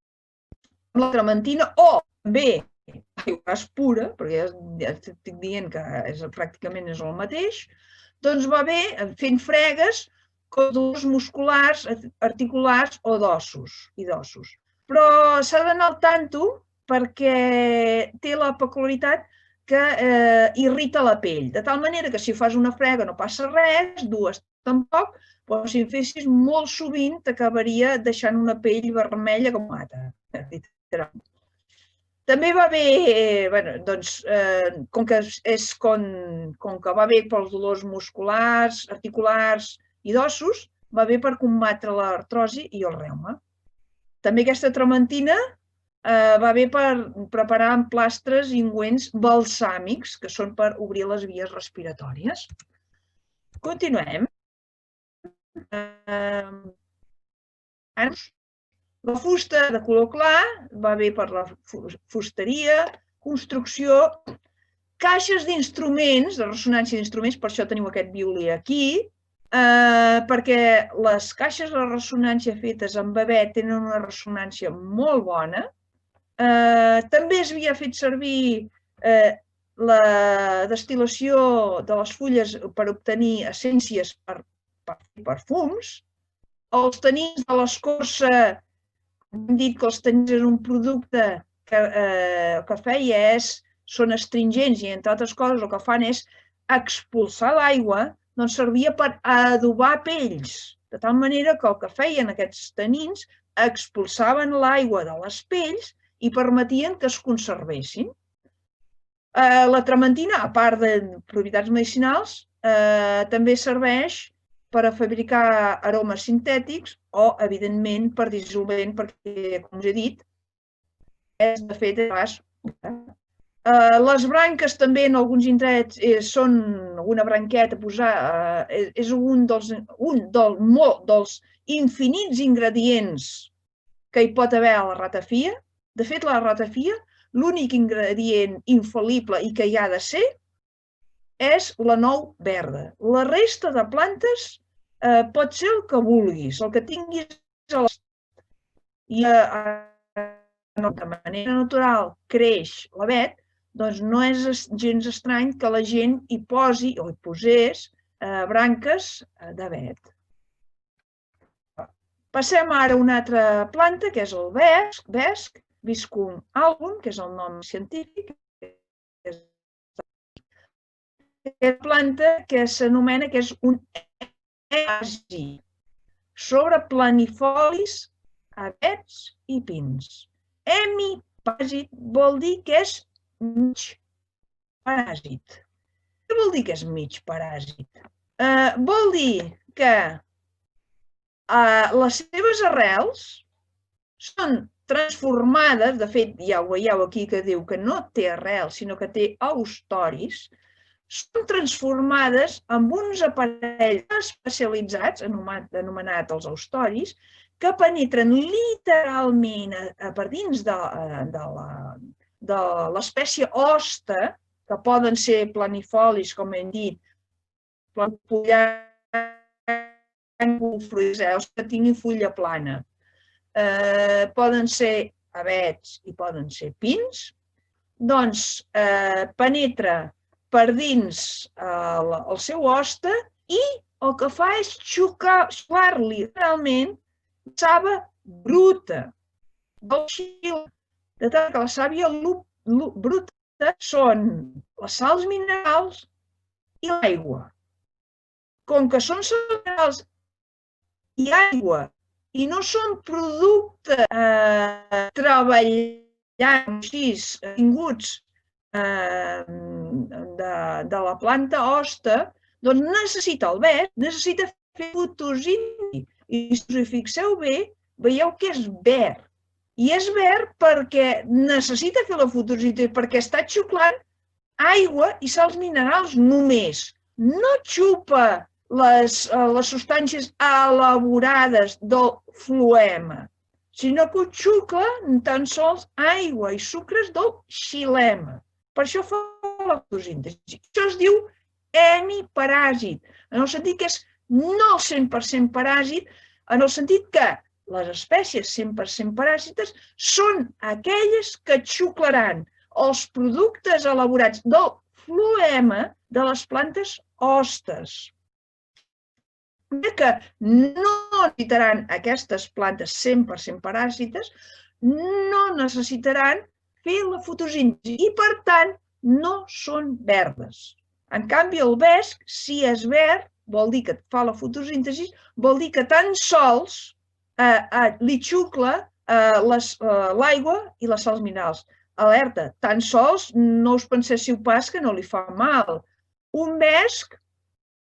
la trementina, o bé aigua ras pura, perquè ja estic dient que pràcticament és el mateix, doncs va bé fent fregues com dolors musculars, articulars o d'ossos i d'ossos. Però s'ha d'anar al tanto perquè té la peculiaritat que irrita la pell, de tal manera que si fas una frega no passa res, dues tampoc, però si en fessis molt sovint t'acabaria deixant una pell vermella com mata. També va bé, doncs, com que va bé pels dolors musculars, articulars i d'ossos, va bé per combatre l'artrosi i el reuma. També aquesta trementina va bé per preparar emplastres i ungüents balsàmics, que són per obrir les vies respiratòries. Continuem. La fusta de color clar va bé per la fusteria, construcció, caixes d'instruments, de ressonància d'instruments, per això teniu aquest violí aquí, perquè les caixes de ressonància fetes amb avet tenen una ressonància molt bona. També es havia fet servir la destil·lació de les fulles per obtenir essències per fer perfums. Els tanins de l'escorça, hem dit que els tanins eren un producte que el que feia són astringents i, entre altres coses, el que fan és expulsar l'aigua, doncs servia per adobar pells, de tal manera que el que feien aquests tanins expulsaven l'aigua de les pells i permetien que es conservessin. La trementina, a part de propietats medicinals, també serveix per a fabricar aromes sintètics o, evidentment, per dissolvent, perquè, com us he dit, és de fet gas. Les branques també en alguns indrets són una branqueta posar, és un dels infinits ingredients que hi pot haver a la ratafia. De fet, la ratafia, l'únic ingredient infal·lible i que hi ha de ser és la nou verda. La resta de plantes pot ser el que vulguis, el que tinguis a l'estat. I de manera natural creix l'avet, doncs no és gens estrany que la gent hi posi o hi posés branques d'avet. Passem ara a una altra planta, que és el vesc, Viscum album, que és el nom científic. Aquesta planta que s'anomena que és un hemipàsid sobre planifolis, avets i pins. Hemipàsid vol dir que és mig paràsit. Què vol dir que és mig paràsit? Vol dir que les seves arrels són transformades, de fet ja ho veieu aquí que diu que no té arrels sinó que té eustoris, són transformades amb uns aparells especialitzats, anomenats els eustoris, que penetren literalment per dins de l'espècie hoste, que poden ser planifolis, com hem dit, els que tinguin fulla plana. Poden ser avets i poden ser pins, doncs penetra per dins el seu hoste i el que fa és xuclar-li realment saba bruta del xile, de tant que la sàvia bruta són les sals minerals i l'aigua. Com que són sals minerals i aigua i no són productes treballant així, tinguts de la planta hoste, doncs necessita el vesc, necessita fer fotosíntesi. I si us fixeu bé, veieu que és verd. I és verd perquè necessita fer la fotosíntesi, perquè està xuclant aigua i sals minerals només. No xupa les substàncies elaborades del floema, sinó que ho xucla tan sols aigua i sucres del xilema. Per això fa la fotosíntesi. Això es diu hemiparàsit, en el sentit que és no el 100% paràsit, en el sentit que les espècies 100% paràsites són aquelles que xuclaran els productes elaborats del floema de les plantes hostes. Que no necessitaran aquestes plantes 100% paràsites, no necessitaran fer la fotosíntesi i, per tant, no són verdes. En canvi, el vesc, si és verd, vol dir que fa la fotosíntesi, vol dir que tan sols li xucla l'aigua i les sals minerals. Alerta, tan sols no us penséssiu pas que no li fa mal. Un vesc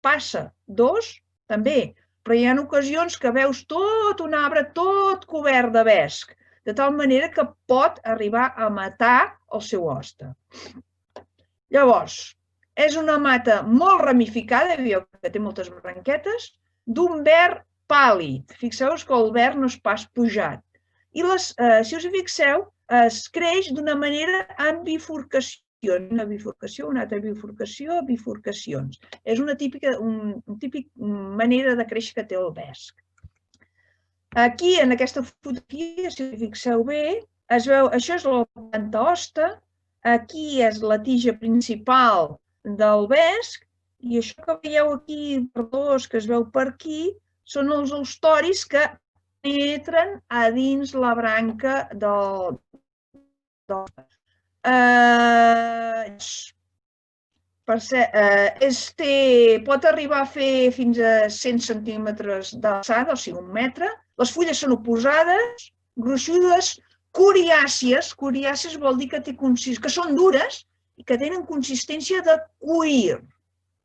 passa, dos també, però hi ha ocasions que veus tot un arbre tot cobert de vesc, de tal manera que pot arribar a matar el seu hoste. Llavors, és una mata molt ramificada, veieu que té moltes branquetes, d'un verd pàl·lid. Fixeu-vos que el verd no és pas pujat. I si us hi fixeu, es creix d'una manera amb bifurcació. una bifurcació, una altra bifurcació, bifurcacions. És una típica manera de créixer que té el vesc. Aquí, en aquesta fotografia, si us fixeu bé, es veu, això és la planta hoste, aquí és la tija principal del vesc, i això que veieu aquí, verdós, que es veu per aquí, són els eustoris que penetren a dins la branca del pot arribar a fer fins a 100 centímetres d'alçada, o sigui, 1 metre. Les fulles són oposades, gruixudes, coriàcies. Coriàcies vol dir que són dures i que tenen consistència de cuir.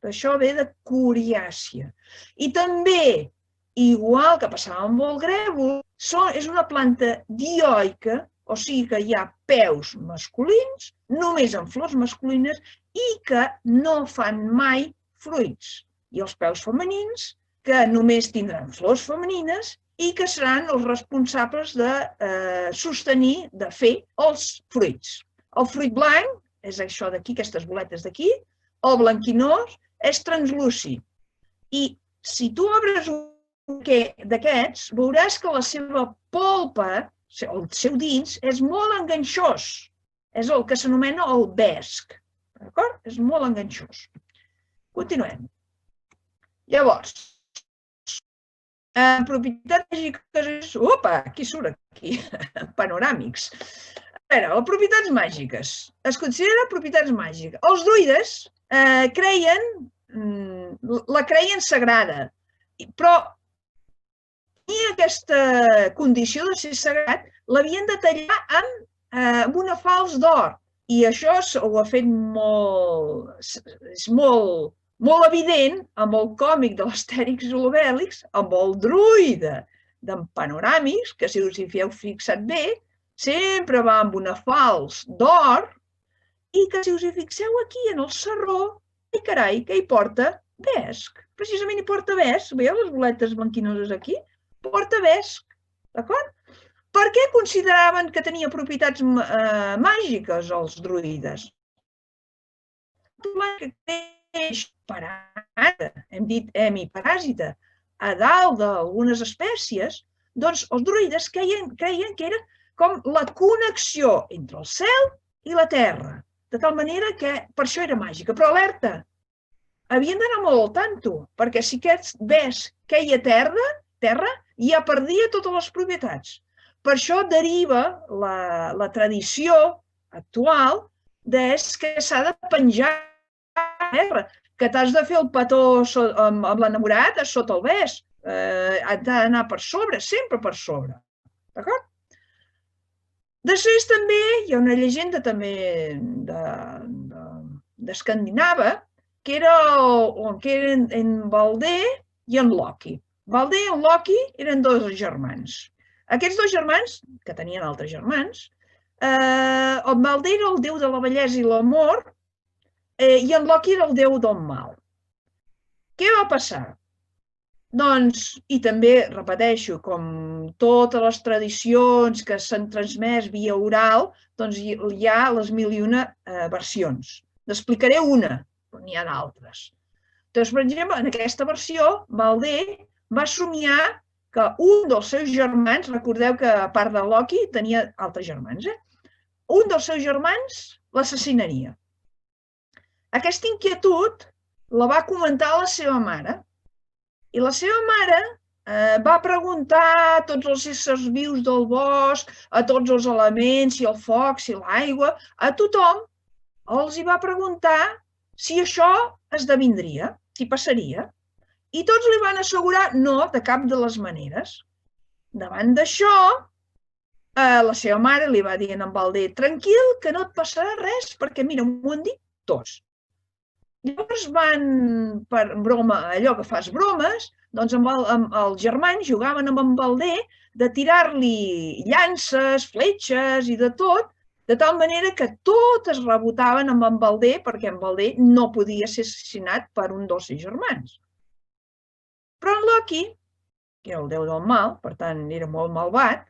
Això ve de coriàcia. I també, igual que passava amb el grèvol, és una planta dioica, o sigui que hi ha peus masculins, només amb flors masculines, i que no fan mai fruits. I els peus femenins, que només tindran flors femenines i que seran els responsables de sostenir, de fer els fruits. El fruit blanc, és això d'aquí, aquestes boletes d'aquí, el blanquinós, és translúcid. I si tu obres un d'aquests, veuràs que la seva polpa, el seu dins, és molt enganxós. És el que s'anomena el vesc. D'acord? És molt enganxós. Continuem. Llavors, propietats màgiques... Opa, qui surt aquí? Panoràmics. A veure, les propietats màgiques. Es consideren propietats màgiques. Els druides la creien sagrada, però tenia aquesta condició de ser sagrat, l'havien de tallar amb una falç d'or. I això ho ha fet molt evident amb el còmic de l'Astèrix i l'Obèlix, amb el druida d'en Panoràmics, que si us hi heu fixat bé, sempre va amb una falç d'or, i que si us hi fixeu aquí en el sarró, ai carai, que hi porta vesc. Precisament hi porta vesc. Veieu les boletes blanquinoses aquí? Porta vesc. D'acord? Per què consideraven que tenia propietats màgiques els druides? Que creix paràsita, hem dit hemiparàsita, a dalt d'algunes espècies, doncs els druides creien que era com la connexió entre el cel i la terra, de tal manera que per això era màgica. Però alerta, havien d'anar molt al tanto, perquè si aquest vesc queia a terra, ja perdia totes les propietats. Per això deriva la tradició actual que s'ha de penjar a terra, que t'has de fer el petó amb l'enamorat sota el vesc. Ha d'anar per sobre, sempre per sobre. D'acord? Després també hi ha una llegenda també d'Escandinava, que eren en Balder i en Loki. Balder i en Loki eren dos germans. Aquests dos germans, que tenien altres germans, el Balder era el déu de la bellesa i l'amor i en Loki era el déu del mal. Què va passar? Doncs, i també, repeteixo, com totes les tradicions que s'han transmès via oral, doncs hi ha les 1001 versions. N'explicaré una, però n'hi ha d'altres. Doncs, per exemple, en aquesta versió, Balder va somiar que un dels seus germans, recordeu que a part de Loki tenia altres germans, un dels seus germans l'assassinaria. Aquesta inquietud la va comentar a la seva mare i la seva mare va preguntar a tots els éssers vius del bosc, a tots els elements, si el foc, si l'aigua, a tothom els hi va preguntar si això esdevindria, si passaria. I tots li van assegurar no, de cap de les maneres. Davant d'això, la seva mare li va dir a en Balder, tranquil, que no et passarà res, perquè mira, m'ho han dit tots. Llavors van, per broma, allò que fas bromes, doncs els germans jugaven amb en Balder de tirar-li llances, fletxes i de tot, de tal manera que totes rebotaven amb en Balder perquè en Balder no podia ser assassinat per un dels seus germans. Però en Loki, que era el déu del mal, per tant era molt malvat,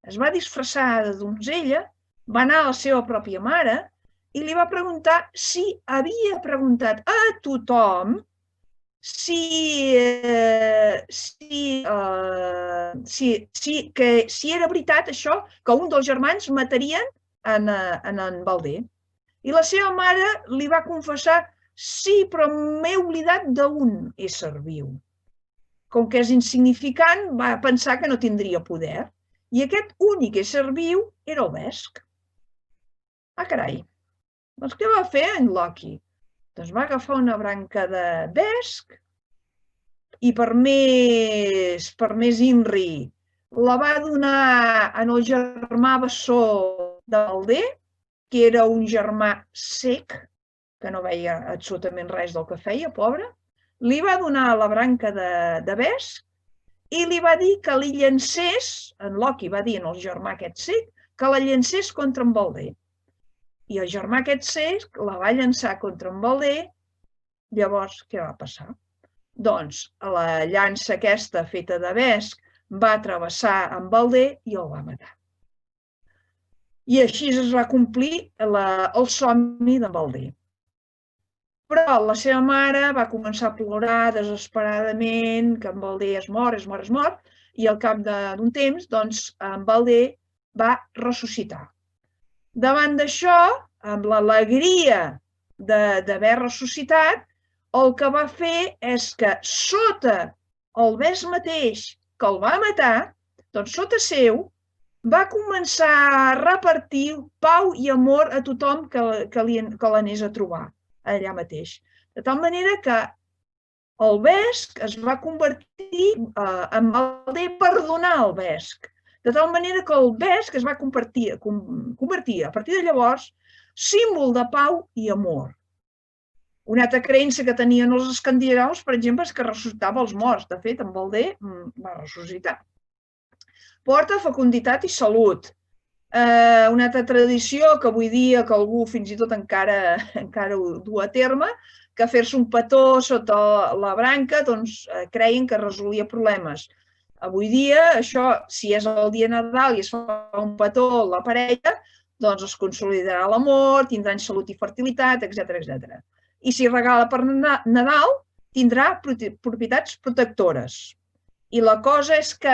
es va disfressar de donzella, va anar a la seva pròpia mare i li va preguntar si havia preguntat a tothom si era veritat això, que un dels germans matarien en Balder. I la seva mare li va confessar: sí, però m'he oblidat d'un ésser viu. Com que és insignificant, va pensar que no tindria poder. I aquest únic ésser viu era el Vesc. Ah, carai! Doncs què va fer en Loki? Doncs va agafar una branca de Vesc i per més INRI la va donar en el germà bessó de Balder, que era un germà cec, que no veia absolutament res del que feia, pobre. Li va donar la branca de Vesc i li va dir que li llancés, en Loki va dir al germà aquest cec, que la llancés contra en Balder. I el germà aquest cec la va llançar contra en Balder. Llavors, què va passar? Doncs la llança aquesta feta de Vesc va travessar en Balder i el va matar. I així es va complir el somni d'en Balder. Però la seva mare va començar a plorar desesperadament, que en Balder es mor, i al cap d'un temps, doncs, en Balder va ressuscitar. Davant d'això, amb l'alegria d'haver ressuscitat, el que va fer és que sota el Vesc mateix que el va matar, doncs sota seu, va començar a repartir pau i amor a tothom que l'anés a trobar allà mateix. De tal manera que el Vesc es va convertir en Balder per donar el Vesc. De tal manera que el Vesc es va convertir a partir de llavors símbol de pau i amor. Una altra creença que tenien els escandinaus, per exemple, és que ressuscitava els morts. De fet, en Balder va ressuscitar. Porta fecunditat i salut. Una altra tradició que avui dia que algú fins i tot encara ho du a terme, que fer-se un petó sota la branca, doncs creien que resolia problemes. Avui dia, això, si és el dia de Nadal i es fa un petó a la parella, doncs es consolidarà l'amor, tindran salut i fertilitat, etc. I si regala per Nadal, tindrà propietats protectores. I la cosa és que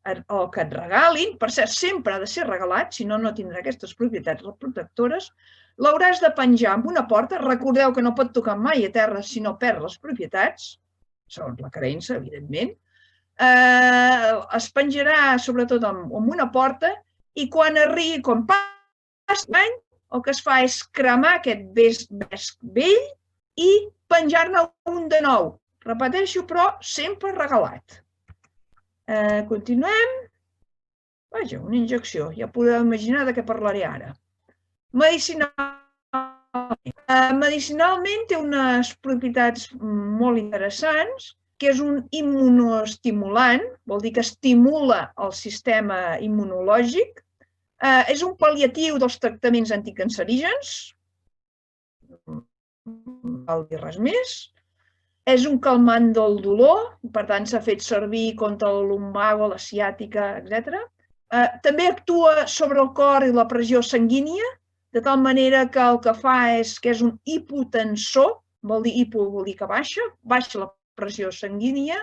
el que et regalin, per cert, sempre ha de ser regalat, si no, no tindrà aquestes propietats protectores, l'hauràs de penjar amb una porta. Recordeu que no pot tocar mai a terra si no perd les propietats, segons la creença, evidentment. Es penjarà sobretot amb una porta i quan passi l'any, el que es fa és cremar aquest Vesc vell i penjar-ne un de nou. Repeteixo, però sempre regalat. Continuem. Vaja, una injecció. Ja podeu imaginar de què parlaré ara. Medicinalment té unes propietats molt interessants, que és un immunoestimulant, vol dir que estimula el sistema immunològic, és un pal·liatiu dels tractaments anticancerígens, no cal dir res més, és un calmant del dolor, per tant s'ha fet servir contra el lumbago, la ciàtica, etc. També actua sobre el cor i la pressió sanguínia, de tal manera que el que fa és que és un hipotensor, vol dir que baixa la pressió sanguínia,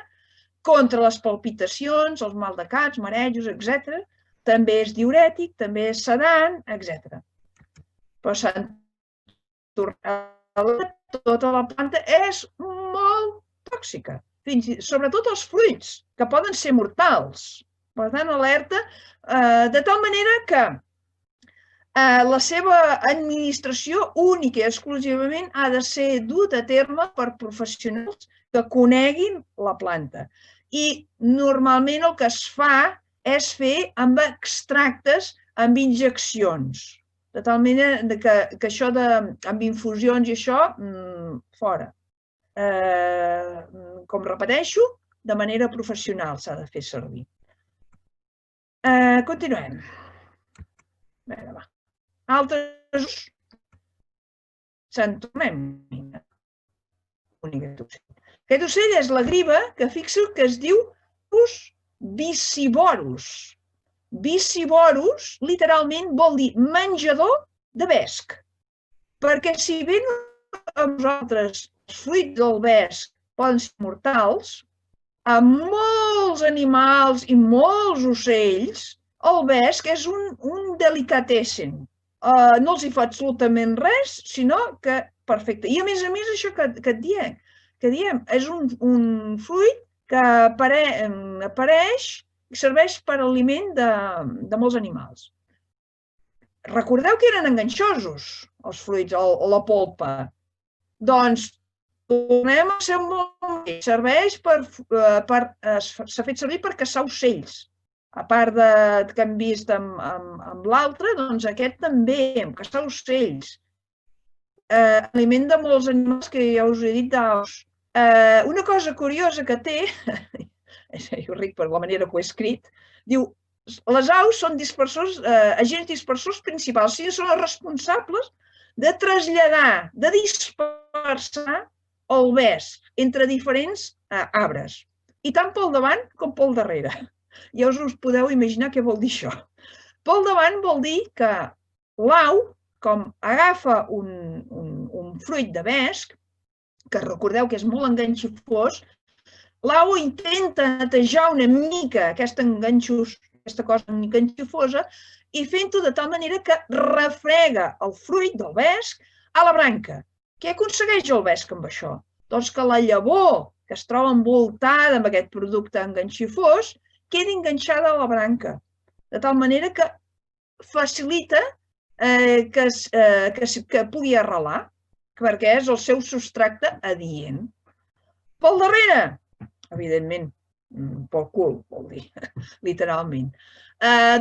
contra les palpitacions, els mal de caps, marejos, etc. També és diürètic, també és sedant, etc. Però s'han tornat, tota la planta és molt tòxica, sobretot els fruits, que poden ser mortals. Per tant, alerta, de tal manera que la seva administració única i exclusivament ha de ser duta a terme per professionals que coneguin la planta. I normalment el que es fa és fer amb extractes, amb injeccions. De tal manera que això amb infusions i això, fora. Com repeteixo, de manera professional s'ha de fer servir. Continuem. Vinga, va. Altres se'n tornem. Aquest ocell és la griva, que fixeu que es diu Visivorus. Visivorus literalment vol dir menjador de vesc. Perquè si bé a nosaltres els fruits del vesc poden ser mortals, a molts animals i molts ocells el vesc és un delicatessen. No els hi fa absolutament res, sinó que perfecte. I a més, això que diem, és un fruit que apareix i serveix per aliment de molts animals. Recordeu que eren enganxosos, els fruits, o la polpa. Doncs tornem a ser molt bé. S'ha fet servir per caçar ocells. A part que hem vist amb l'altre, doncs aquest també, caçar ocells. Aliment de molts animals que ja us he dit d'aus. Una cosa curiosa que té, jo ric per la manera que ho he escrit, diu, les aus són agents dispersors principals, són els responsables de traslladar, de dispersar el vesc entre diferents arbres, i tant pel davant com pel darrere. Ja us podeu imaginar què vol dir això. Pel davant vol dir que l'au, com agafa un fruit de vesc, que recordeu que és molt enganxifós, l'au intenta netejar una mica aquesta cosa enganxifosa i fent-ho de tal manera que refrega el fruit del vesc a la branca. Què aconsegueix el vesc amb això? Doncs que la llavor que es troba envoltada amb aquest producte enganxifós quedi enganxada a la branca, de tal manera que facilita que pugui arrelar, perquè és el seu substrat adient. Pel darrere, evidentment, pel cul, vol dir, literalment.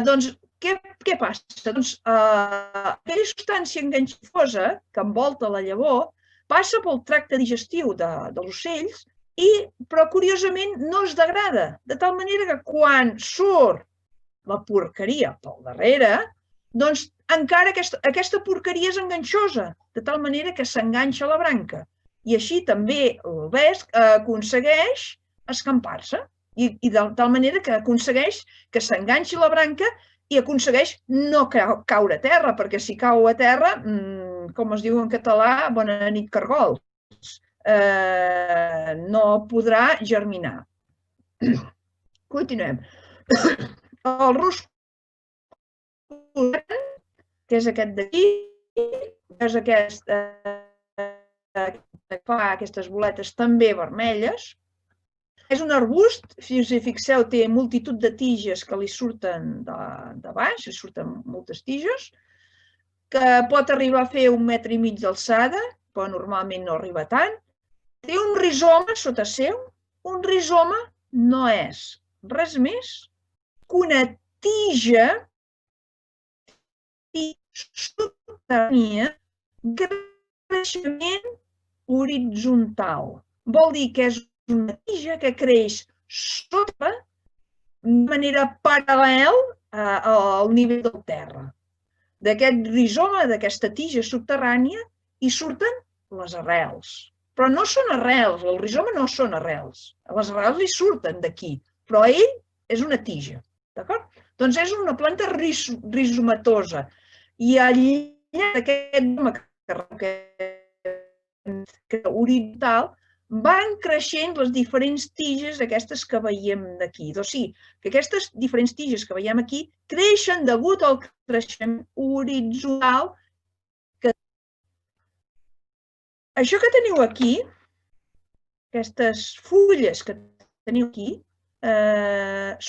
Doncs, què passa? Doncs, aquella substància enganxifosa que envolta la llavor passa pel tracte digestiu dels ocells, però curiosament no es degrada, de tal manera que quan surt la porqueria pel darrere, doncs encara aquesta porqueria és enganxosa, de tal manera que s'enganxa a la branca. I així també el vesc aconsegueix escampar-se, i de tal manera que aconsegueix que s'enganxi a la branca i aconsegueix no caure a terra, perquè si cau a terra, com es diu en català, bona nit cargols, no podrà germinar. Continuem. El rusc, que és aquest d'aquí, és aquest que fa aquestes boletes també vermelles. És un arbust, si us hi fixeu, té multitud de tiges que li surten de baix, li surten moltes tiges, que pot arribar a fer 1,5 metres d'alçada, però normalment no arriba tant. Té un rizoma sota seu. Un rizoma no és res més que una tija subterrània de creixement horitzontal. Vol dir que és una tija que creix sota de manera paral·lel al nivell del terra. D'aquest rizoma, d'aquesta tija subterrània, hi surten les arrels. Però no són arrels, el rizoma no són arrels. Les arrels hi surten d'aquí, però ell és una tija. D'acord? Doncs és una planta rizomatosa. I al llarg d'aquest horitzontal van creixent les diferents tiges aquestes que veiem d'aquí. O sigui, que aquestes diferents tiges que veiem aquí creixen degut al creixement horitzontal. Això que teniu aquí, aquestes fulles que teniu aquí,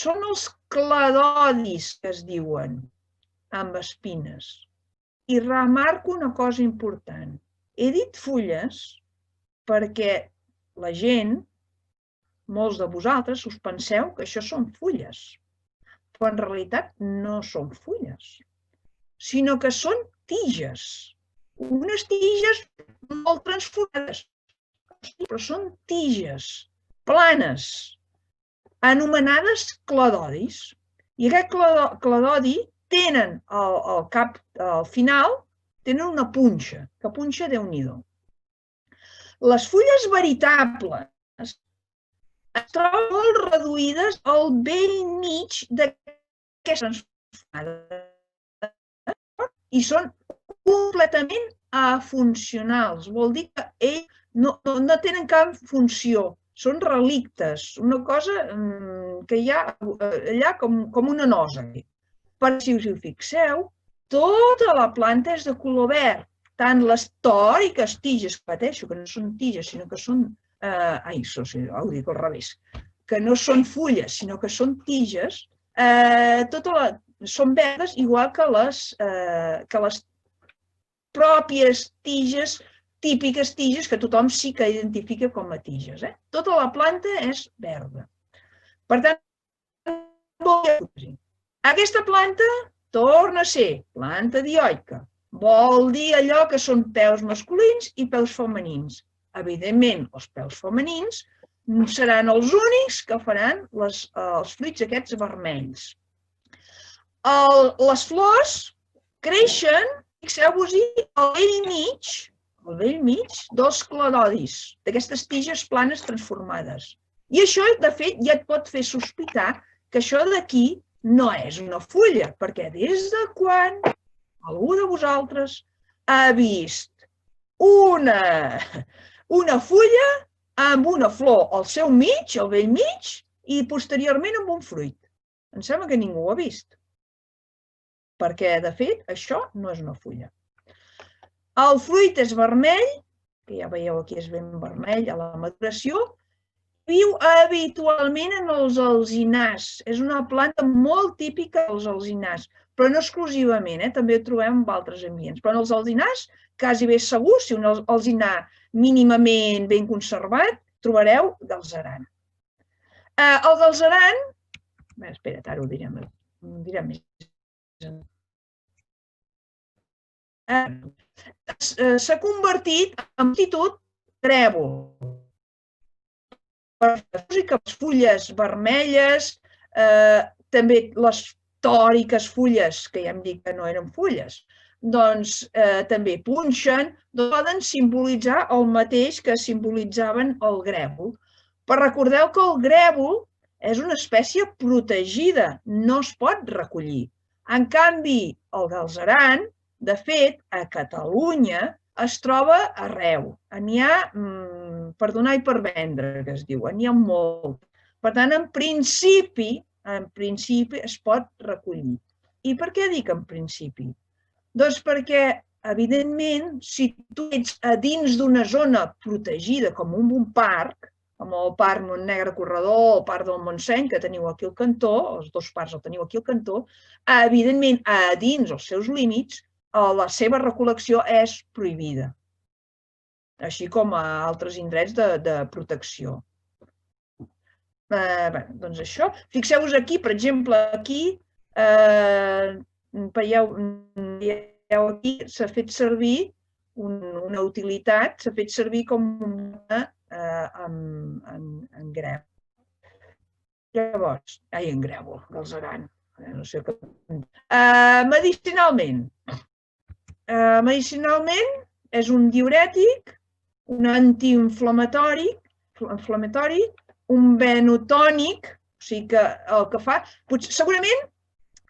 són els cladodis que es diuen, amb espines. I remarco una cosa important. He dit fulles perquè la gent, molts de vosaltres, us penseu que això són fulles, però en realitat no són fulles, sinó que són tiges. Unes tiges molt transformades, però són tiges planes, anomenades cladodis. I aquest cladodi tenen al cap, al final, tenen una punxa, que punxa Déu-n'hi-do. Les fulles veritables es troben molt reduïdes al bell mig d'aquesta transformada i són completament afuncionals. Vol dir que ells no tenen cap funció, són relictes, una cosa que hi ha allà com una nosa. Per si us hi fixeu, tota la planta és de color verd, tant les teòriques tiges, pateixo, que no són tiges, sinó que són... ho dic al revés, que no són fulles, sinó que són tiges, són verdes, igual que les pròpies tiges, típiques tiges, que tothom sí que identifica com a tiges. Tota la planta és verda. Per tant, aquesta planta torna a ser planta dioica. Vol dir allò que són peus masculins i peus femenins. Evidentment, els peus femenins seran els únics que faran els fruits aquests vermells. Les flors creixen, fixeu-vos-hi, al bell mig dels cladodis, d'aquestes tiges planes transformades. I això, de fet, ja et pot fer sospitar que això d'aquí no és una fulla, perquè des de quan algú de vosaltres ha vist una fulla amb una flor al seu mig, al bell mig, i posteriorment amb un fruit. Em sembla que ningú ho ha vist. Perquè, de fet, això no és una fulla. El fruit és vermell, que ja veieu aquí és ben vermell a la maduració, viu habitualment en els alzinars. És una planta molt típica dels alzinars, però no exclusivament, també ho trobem en altres ambients. Però en els alzinars, quasi bé segur, si un alzinar mínimament ben conservat, trobareu galzeran. El galzeran... Espera't, ara ho direm més. S'ha convertit en multitud grèvol. Les fulles vermelles, també les tòriques fulles, que ja hem dit que no eren fulles, doncs també punxen, poden simbolitzar el mateix que simbolitzaven el grèvol. Però recordeu que el grèvol és una espècie protegida, no es pot recollir. En canvi, el galzeran, de fet, a Catalunya es troba arreu. N'hi ha per donar i per vendre, que es diu, n'hi ha molt. Per tant, en principi es pot recollir. I per què dic en principi? Doncs perquè, evidentment, si tu ets a dins d'una zona protegida, com un parc, com el Parc Montnegre Corredor, el Parc del Montseny, que teniu aquí al cantó, els dos parcs els teniu aquí al cantó, evidentment, a dins els seus límits, la seva recol·lecció és prohibida, així com a altres indrets de protecció. Doncs això. Fixeu-vos aquí, per exemple, aquí, veieu aquí, s'ha fet servir una utilitat, s'ha fet servir com una en grèvol. Llavors, en grèvol, galzeran, no sé què. Medicinalment. Medicinalment és un diürètic, un antiinflamatori, un benotònic, o sigui que el que fa... Segurament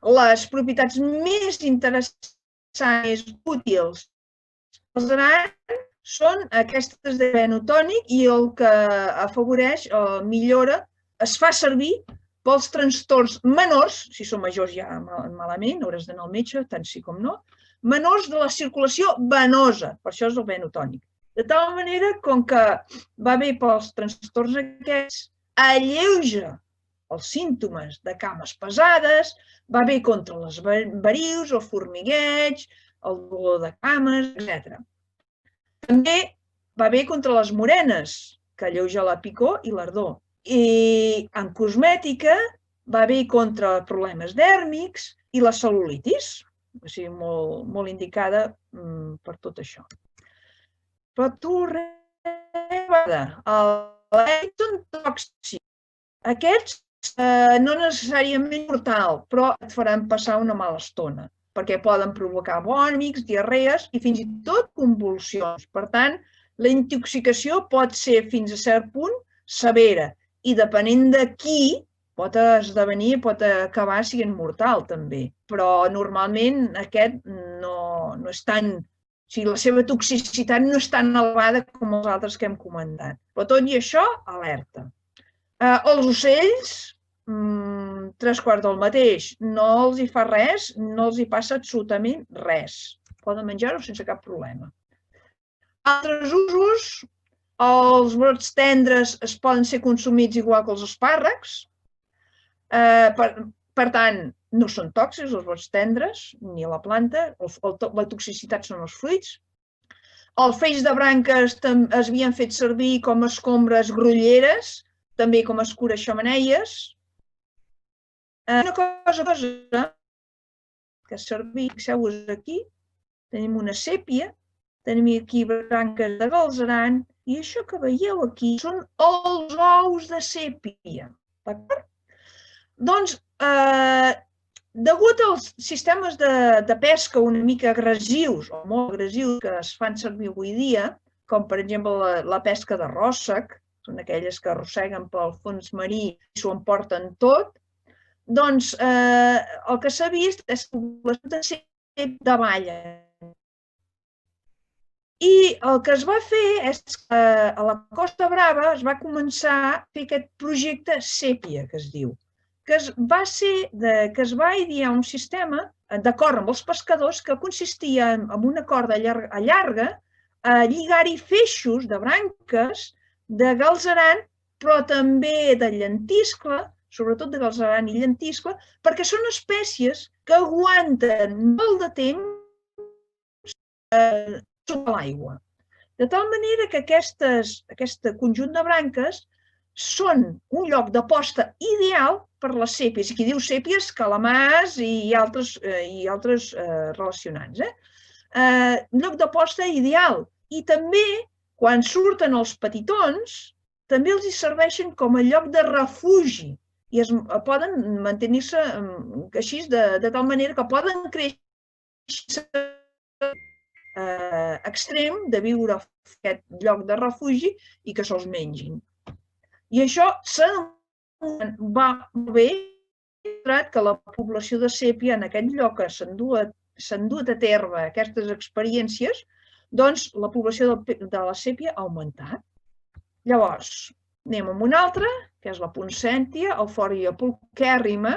les propietats més interessants, més útils dels galzeran són aquestes de benotònic i el que afavoreix, millora, es fa servir pels trastorns menors, si són majors ja malament, hauràs d'anar al metge, tant sí com no, menors de la circulació venosa, per això és el benotònic. De tal manera, com que va bé pels trastorns aquests, alleuja els símptomes de cames pesades, va bé contra les varius, el formigueig, el dolor de cames, etc. També va bé contra les morenes, que alleuja la picor i l'ardor. I en cosmètica va bé contra problemes dèrmics i la cel·lulitis, o sigui, molt indicada per tot això. Però els són tòxics. Aquests no necessàriament mortal, però et faran passar una mala estona, perquè poden provocar vòmits, diarrees i fins i tot convulsions. Per tant, la intoxicació pot ser fins a cert punt severa i depenent de qui pot esdevenir, pot acabar sent mortal també. Però normalment aquest no és tan O sigui, la seva toxicitat no és tan elevada com els altres que hem comentat. Però tot i això, alerta. Els ocells, 3/4 del mateix, no els hi fa res, no els hi passa absolutament res. Poden menjar-ho sense cap problema. Altres usos, els brots tendres es poden ser consumits igual que els espàrrecs. Per tant, no són tòxics els brots tendres, ni la planta, la toxicitat són els fruits. Els feix de branques es havien fet servir com a escombres grolleres, també com a escures xemeneies. Una cosa que servir, fixeu-vos aquí, tenim una sèpia, tenim aquí branques de galzeran, i això que veieu aquí són els ous de sèpia. D'acord? Doncs, degut als sistemes de pesca una mica agressius, o molt agressius, que es fan servir avui dia, com per exemple la pesca de ròssec, són aquelles que arrosseguen pel fons marí i s'ho emporten tot, doncs el que s'ha vist és que la població de sèpia davalla. I el que es va fer és que a la Costa Brava es va començar a fer aquest projecte sèpia, que es diu, que es va idear un sistema d'acord amb els pescadors que consistia en una corda llarga a lligar-hi feixos de branques de galzeran, però també de llentiscle, sobretot de galzeran i llentiscle, perquè són espècies que aguanten molt de temps sota l'aigua. De tal manera que aquest conjunt de branques són un lloc de posta ideal per les sèpies. I qui diu sèpies, calamars i altres relacionats. Un lloc de posta ideal. I també, quan surten els petitons, també els hi serveixen com a lloc de refugi i poden mantenir-se així de tal manera que poden créixer extrem de viure a aquest lloc de refugi i que se'ls mengin. I això va bé que la població de sèpia en aquest lloc que s'han dut a terme aquestes experiències, doncs la població de la sèpia ha augmentat. Llavors, anem amb una altra, que és la Poinsettia, Euphorbia pulcherrima,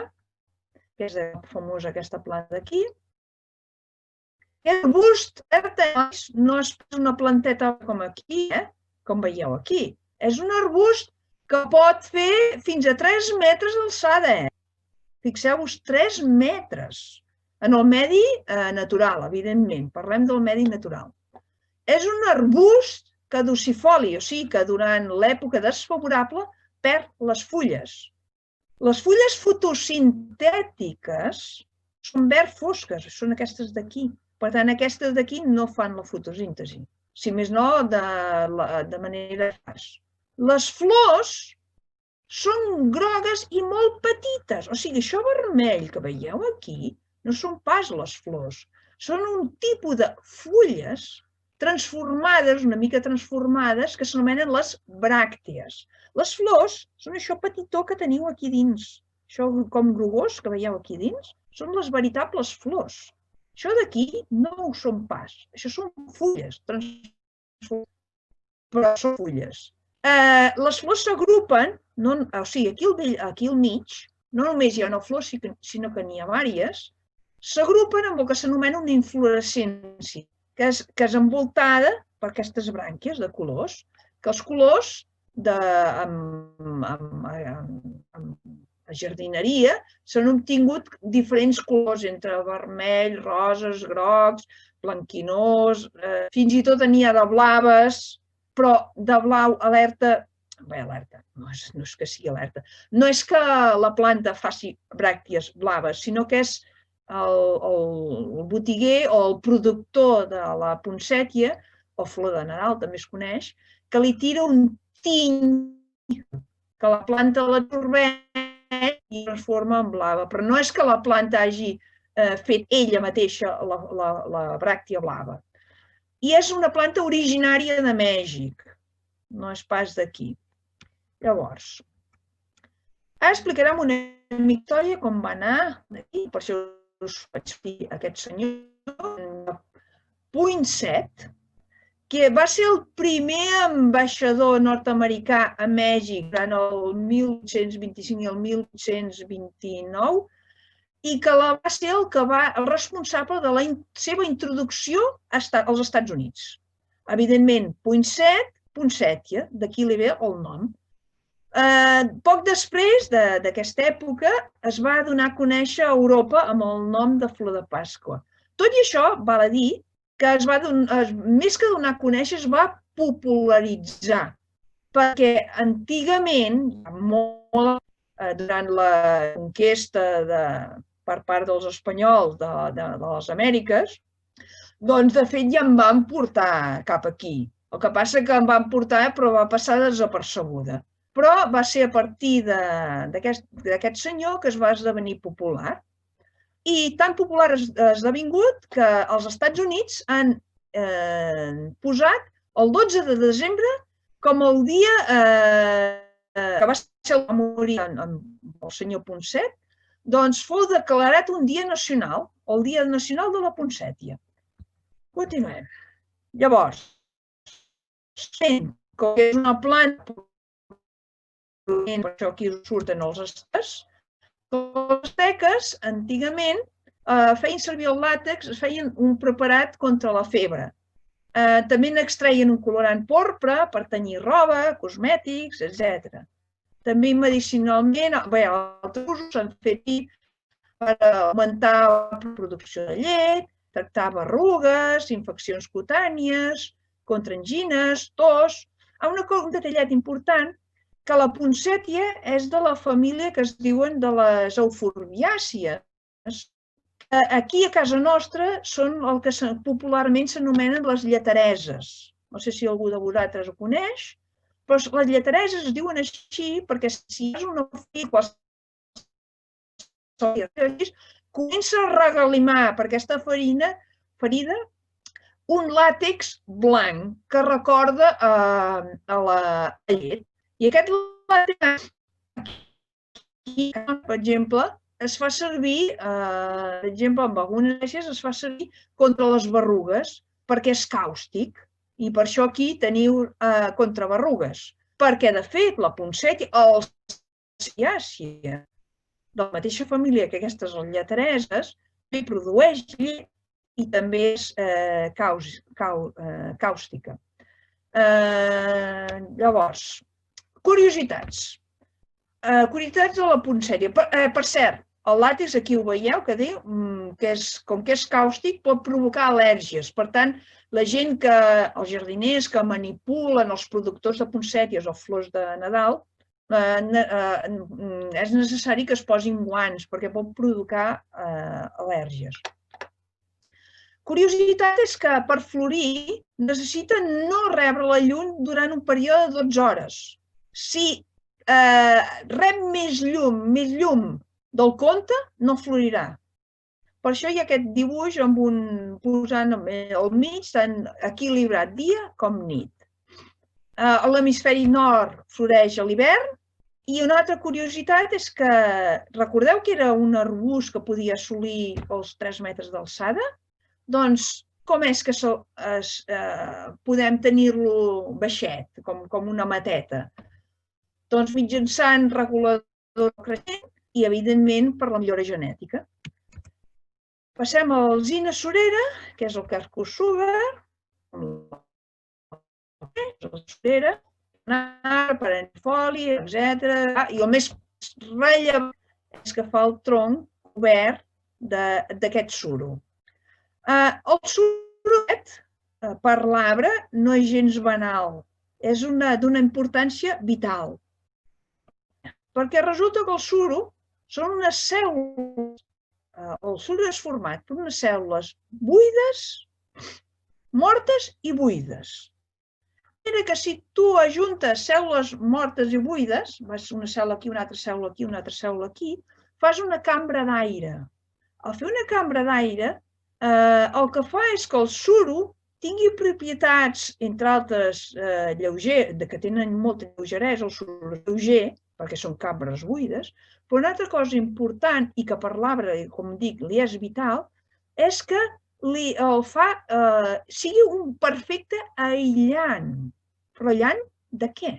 que és famosa aquesta planta d'aquí. Aquest arbust no és una planteta com aquí, com veieu aquí. És un arbust que pot fer fins a 3 metres d'alçada. Fixeu-vos, 3 metres. En el medi natural, evidentment. Parlem del medi natural. És un arbust caducifoli, o sigui que durant l'època desfavorable perd les fulles. Les fulles fotosintètiques són verd fosques, són aquestes d'aquí. Per tant, aquestes d'aquí no fan la fotosíntesi, si més no de manera fàcil. Les flors són grogues i molt petites, o sigui, això vermell que veieu aquí no són pas les flors, són un tipus de fulles transformades, una mica transformades, que s'anomenen les bràctees. Les flors són això petitó que teniu aquí dins. Això com grogós que veieu aquí dins són les veritables flors. Això d'aquí no ho són pas. Això són fulles, però són fulles. Les flors s'agrupen, o sigui, aquí al mig, no només hi ha una flor, sinó que n'hi ha diverses, s'agrupen amb el que s'anomena una inflorescència, que és envoltada per aquestes brànquies de colors, que els colors a jardineria s'han obtingut diferents colors, entre vermell, roses, grocs, blanquinós, fins i tot n'hi ha de blaves, però de blau alerta, no és que sigui alerta, no és que la planta faci bràctees blaves, sinó que és el botiguer o el productor de la Poinsettia, o flor de Nadal també es coneix, que li tira un tiny, que la planta l'absorbeix i transforma en blava. Però no és que la planta hagi fet ella mateixa la bràctea blava. I és una planta originària de Mèxic, no és pas d'aquí. Llavors, ara explicarem una història com va anar d'aquí, per això us vaig dir aquest senyor, Poinsett, que va ser el primer ambaixador nord-americà a Mèxic durant el 1825 i el 1829 i que va ser el responsable de la seva introducció als Estats Units. Evidentment, Poinsett, Poinsettia, d'aquí li ve el nom. Poc després d'aquesta època es va donar a conèixer a Europa amb el nom de flor de Pasqua. Tot i això, val a dir que més que donar a conèixer, es va popularitzar, perquè antigament, durant la conquesta per part dels espanyols de les Amèriques, doncs de fet ja em van portar cap aquí. El que passa que em van portar però va passar desapercebuda. Però va ser a partir d'aquest senyor que es va esdevenir popular. I tan popular ha esdevingut que els Estats Units han posat el 12 de desembre com el dia que va ser la morir amb el senyor Poinsett, doncs fou declarat un dia nacional, el Dia Nacional de la Poinsettia. Continuem. Llavors, com que és una planta, per això aquí surten els esters, les asteques antigament feien servir el làtex, feien un preparat contra la febre. També n'extreien un colorant porpra per tenyir roba, cosmètics, etc. També medicinalment, altres usos s'han fet per augmentar la producció de llet, tractar berrugues, infeccions cutànies, contra angines, tos. Un detallet important, que la poinsettia és de la família que es diuen de les euforbiàcies. Aquí a casa nostra són el que popularment s'anomenen les lletereses. No sé si algú de vosaltres ho coneix, però les lletereses es diuen així perquè si és una ferida, comença a regalimar per aquesta ferida un làtex blanc que recorda a la llet. I aquest làtex, per exemple, es fa servir, per exemple, en algunes espècies es fa servir contra les berrugues perquè és càustic i per això aquí teniu contra berrugues. Perquè, de fet, la poinsettia, el ciàcia, de la mateixa família que aquestes lletereses, produeix llet i també és càustica. Llavors, curiositats. Curiositats de la poinsettia. Per cert, el làtex, aquí ho veieu, que diu que com que és càustic pot provocar al·lèrgies. Per tant, la gent els jardiners que manipulen els productors de poinsetties o flors de Nadal, és necessari que es posin guants perquè pot provocar al·lèrgies. Curiositat és que per florir necessita no rebre la llum durant un període de 12 hores. Si rep més llum del compte, no florirà. Per això hi ha aquest dibuix posant al mig tan equilibrat dia com nit. A l'hemisferi nord floreix a l'hivern i una altra curiositat és que recordeu que era un arbust que podia assolir els 3 metres d'alçada? Doncs com és que podem tenir-lo baixet, com una mateta? Doncs mitjançant regulador creixent i, evidentment, per la millora genètica. Passem a l'alzina surera, que és el Quercus suber, la surera, perennifoli, etc. I el més rellevant és que fa el tronc obert d'aquest suro. El suro, per l'arbre, no és gens banal, és d'una importància vital. Perquè resulta que el suro són unes cèl·lules, el suro és format per unes cèl·lules buides, mortes i buides. Era que si tu ajuntes cèl·lules mortes i buides, una cèl·lula aquí, una altra cèl·lula aquí, una altra cèl·lula aquí, fas una cambra d'aire. Al fer una cambra d'aire, el que fa és que el suro tingui propietats, entre altres, que tenen molta lleugeresa, el suro lleuger, perquè són cambres buides, però una altra cosa important i que per l'arbre, com dic, li és vital, és que el fa sigui un perfecte aïllant. Però aïllant de què?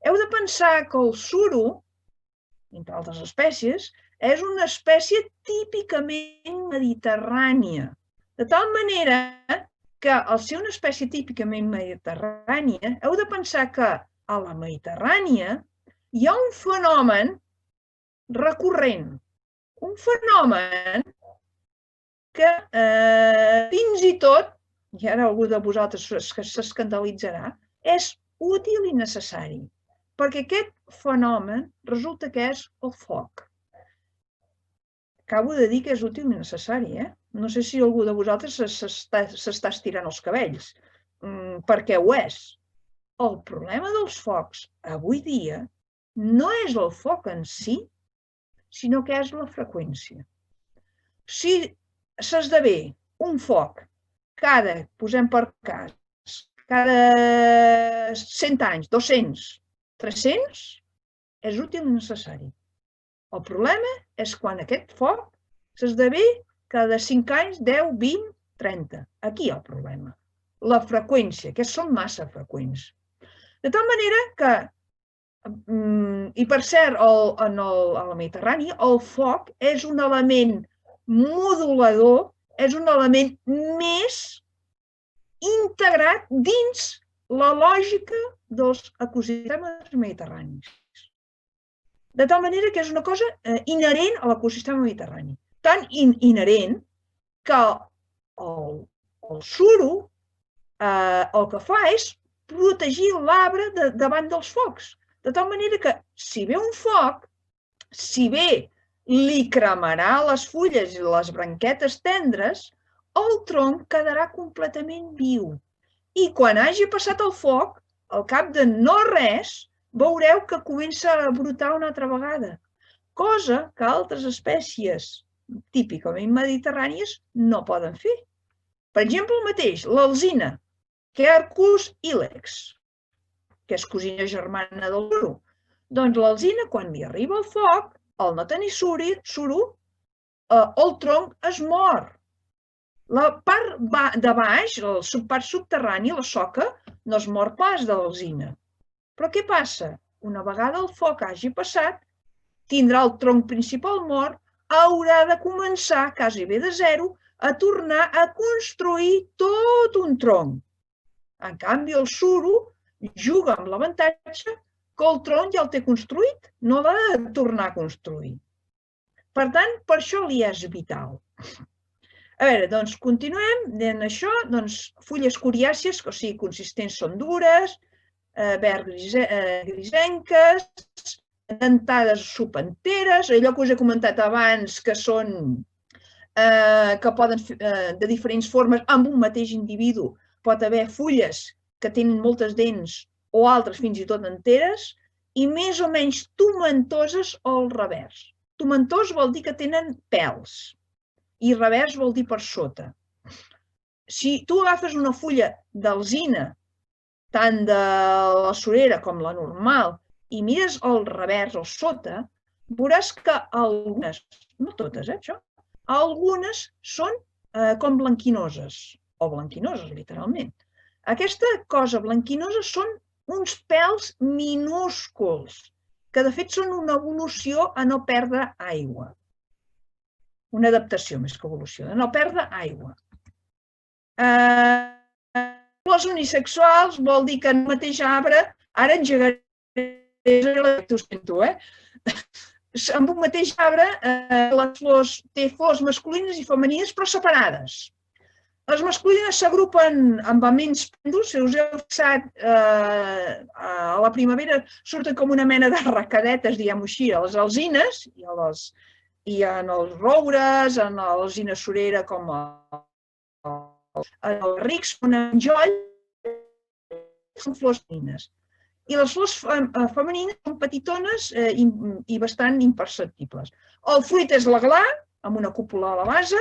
Heu de pensar que el suro, entre altres espècies, és una espècie típicament mediterrània. De tal manera que al ser una espècie típicament mediterrània, heu de pensar que a la Mediterrània hi ha un fenomen recurrent, un fenomen que fins i tot, i ara algú de vosaltres s'escandalitzarà, és útil i necessari, perquè aquest fenomen resulta que és el foc. Acabo de dir que és útil i necessari, No sé si algú de vosaltres s'està estirant els cabells, perquè ho és. El problema dels focs avui dia no és el foc en si, sinó que és la freqüència. Si s'esdevé un foc posem per cas, cada 100 anys, 200, 300, és útil i necessari. El problema és quan aquest foc s'esdevé cada 5 anys, 10, 20, 30. Aquí hi ha el problema. La freqüència, que són massa freqüents. De tal manera que, i per cert, a la Mediterrània, el foc és un element modulador, és un element més integrat dins la lògica dels ecosistemes mediterranis. De tal manera que és una cosa inherent a l'ecosistema mediterrani. Tan inherent que el suro el que fa és protegir l'arbre davant dels focs. De tal manera que si ve un foc, si bé li cremarà les fulles i les branquetes tendres, el tronc quedarà completament viu. I quan hagi passat el foc, al cap de no res, veureu que comença a brotar una altra vegada, cosa que altres espècies típicament mediterrànies no poden fer. Per exemple, el mateix, l'alzina, Quercus ilex, que és cosina germana del suro. Doncs l'alzina, quan li arriba el foc, al no tenir suro, el tronc es mor. La part de baix, la part subterrània, la soca, no es mor pas de l'alzina. Però què passa? Una vegada el foc hagi passat, tindrà el tronc principal mort, haurà de començar, quasi bé de zero, a tornar a construir tot un tronc. En canvi, el suro juga amb l'avantatge que el tronc ja el té construït, no l'ha de tornar a construir. Per tant, per això li és vital. A veure, doncs continuem en això. Doncs fulles coriàcies, o sigui, consistents, són dures, verd grisenques, dentades subenteres, allò que us he comentat abans, que són que poden de diferents formes amb un mateix individu. Pot haver fulles que tenen moltes dents o altres fins i tot enteres i més o menys tomentoses o al revers. Tomentós vol dir que tenen pèls i revers vol dir per sota. Si tu agafes una fulla d'alzina, tant de la surera com la normal, i mires al revers o sota, veuràs que algunes, no totes, això, algunes són com blanquinoses, o blanquinoses, literalment. Aquesta cosa blanquinosa són uns pèls minúsculs, que de fet són una evolució a no perdre aigua. Una adaptació més que evolució, a no perdre aigua. Flors unisexuals vol dir que en el mateix arbre, ara engegaré, ho sento, en un mateix arbre té flors masculines i femenines però separades. Les masculines s'agrupen amb aments pèndols, si us heu fixat, a la primavera surten com una mena de racadetes, diguem-ho així, a les alzines i en els roures, en l'alzina surera com els rics, en enjoll, són flors femenines. I les flors femenines són petitones i bastant imperceptibles. El fruit és l'aglà, amb una cúpula a la base,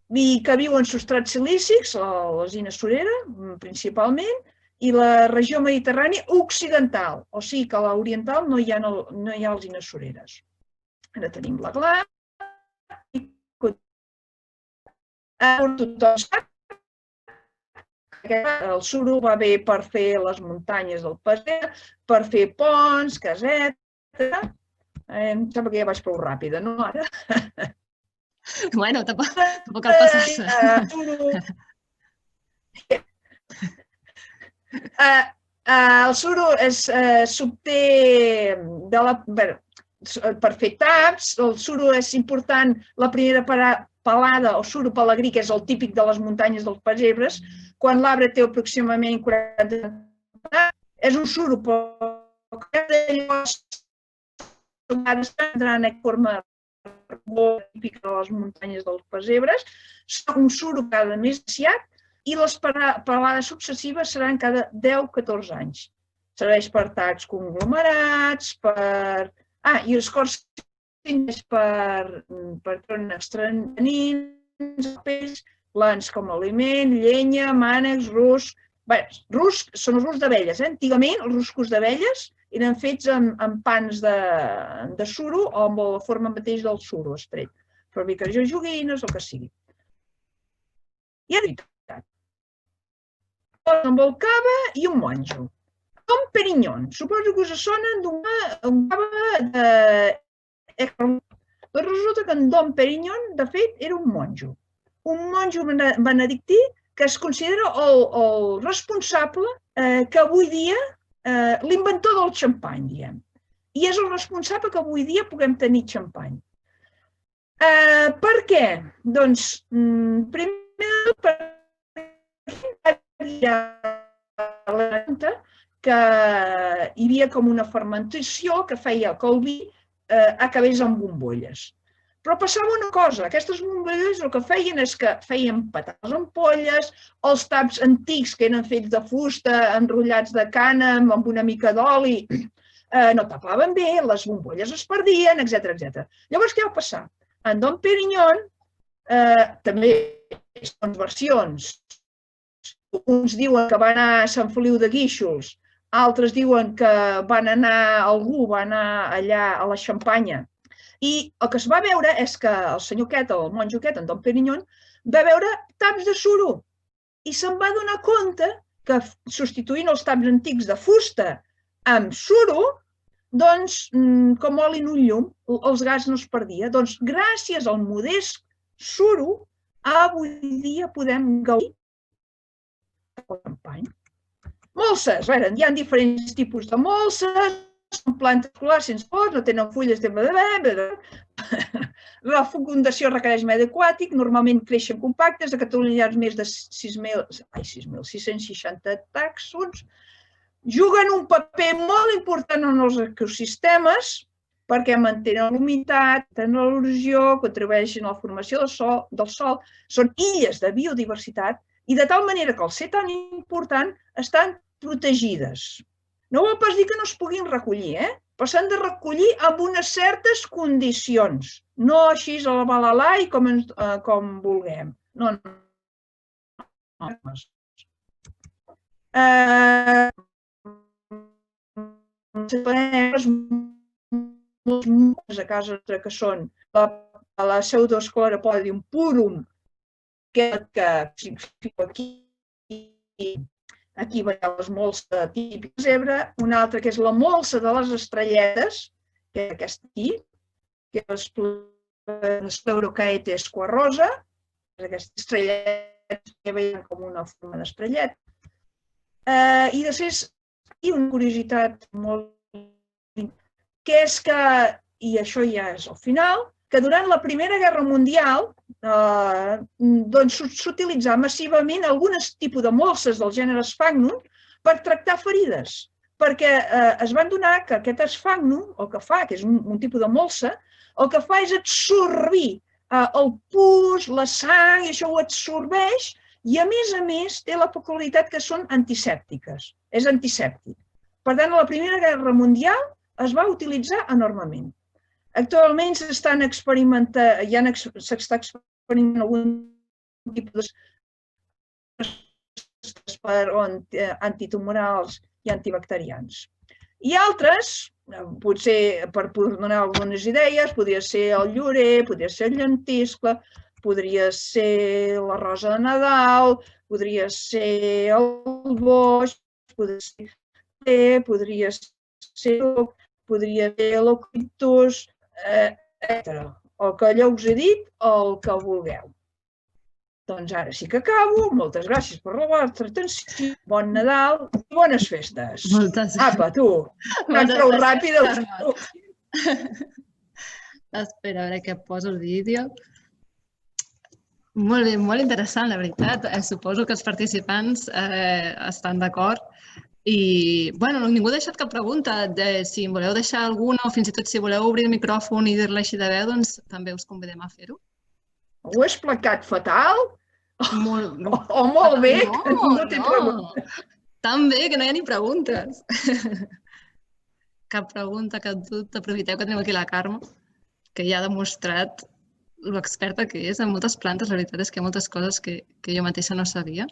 i que viu en substrats silícics, l'alzina surera, principalment, i la regió mediterrània occidental, o sigui que a l'oriental no hi ha alzines sureres. Ara tenim l'aglà, Tothom sap que el suro va bé per fer les muntanyes del Pessebre, per fer ponts, casetes... Em sembla que ja vaig prou ràpida, no, ara? Bueno, tampoc cal passar-se. El suro s'obté per fer taps. El suro és important, la primera pelada o suro pelegrí, que és el típic de les muntanyes dels Pessebres, quan l'arbre té aproximadament 40 anys. És un suro en forma típica de les muntanyes dels Pessebres, un suro cada mes aciat, i les pelades successives seran cada 10-14 anys. Serveix per tacs conglomerats, per... i els cors per treure extranins, pells, lans com a aliment, llenya, mànecs, rusc... Rusc són els ruscs d'abelles. Antigament, els ruscos d'abelles eren fets amb pans de suro o amb la forma mateix del suro estret. Fabricació de joguines, el que sigui. I en veritat, amb el cava i un monjo. Dom Perignon. Suposo que us sonen d'un cava de... Doncs resulta que en Dom Perignon, de fet, era un monjo. Un monjo benedictí que es considera el responsable que avui dia, l'inventor del xampany, diem. I és el responsable que avui dia puguem tenir xampany. Per què? Doncs, primer, que hi havia com una fermentació que feia que el vi acabés amb bombolles. Però passava una cosa, aquestes bombolles el que feien és que feien petar les ampolles, els taps antics que eren fets de fusta, enrotllats de cànem, amb una mica d'oli, no tapaven bé, les bombolles es perdien, etc. Llavors, què va passar? En Dom Perignon, també són versions. Uns diuen que va anar a Sant Feliu de Guíxols, altres diuen que algú va anar allà a la Xampanya. I el que es va veure és que el senyor aquest, el monjo aquest, en Dom Perignon, va veure taps de suro i se'n va donar compte que substituint els taps antics de fusta amb suro, doncs, com oli en un llum, els gas no es perdia. Doncs, gràcies al modest suro, avui dia podem gaudir del xampany. Molses, a veure, hi ha diferents tipus de molses, són plantes colors sense flors, no tenen fulles de... La fecundació requereix medi aquàtic, normalment creixen compactes, a Catalunya hi ha més de 6.660 tàxons. Juguen un paper molt important en els ecosistemes perquè mantenen l'humitat, tenen l'erosió, contribueixen a la formació del sòl, són illes de biodiversitat i de tal manera que al ser tan important estan protegides. No vol pas dir que no es puguin recollir, però s'han de recollir amb unes certes condicions, no així a la balalai com vulguem. No. A casa nostra que són la Pseudoscleropodium purum, que significa aquí veiem les molses típiques de zebra, una altra que és la molsa de les estrelletes, que és aquesta aquí, que és l'Esclerocaete squarrosa, aquesta estrelleta que veiem com una forma d'estrellet. I després, hi ha una curiositat molt que és que, i això ja és al final, que durant la Primera Guerra Mundial s'utilitzava massivament alguns tipus de molses del gènere Sphagnum per tractar ferides, perquè es van adonar que aquest Sphagnum, el que fa, que és un tipus de molsa, el que fa és absorbir el pus, la sang, i això ho absorbeix, i a més té la peculiaritat que són antisèptiques, és antisèptic. Per tant, a la Primera Guerra Mundial es va utilitzar enormement. Actualment s'està experimentant algun tipus de antitumorals i antibacterians. I altres, potser per donar algunes idees, podria ser el llorer, podria ser el llentiscle, podria ser la rosa de Nadal, podria ser el boix, podria ser l'eucaliptus, etc. El que allò us he dit o el que vulgueu. Doncs ara sí que acabo. Moltes gràcies per la vostra atenció. Bon Nadal i bones festes. Moltes gràcies. Apa, tu. Tan prou ràpida. Espera, a veure que poso el vídeo. Molt bé, molt interessant, la veritat. Suposo que els participants estan d'acord. I, bueno, ningú ha deixat cap pregunta. Si en voleu deixar alguna o fins i tot si voleu obrir el micròfon i dir-la així de veu, doncs també us convidem a fer-ho. Ho he explicat fatal? Molt... O molt bé? No té pregunta. Tan bé que no hi ha ni preguntes. Cap pregunta, cap dubte. Aprofiteu que tenim aquí la Carme, que ja ha demostrat l'experta que és en moltes plantes. La veritat és que hi ha moltes coses que jo mateixa no sabia,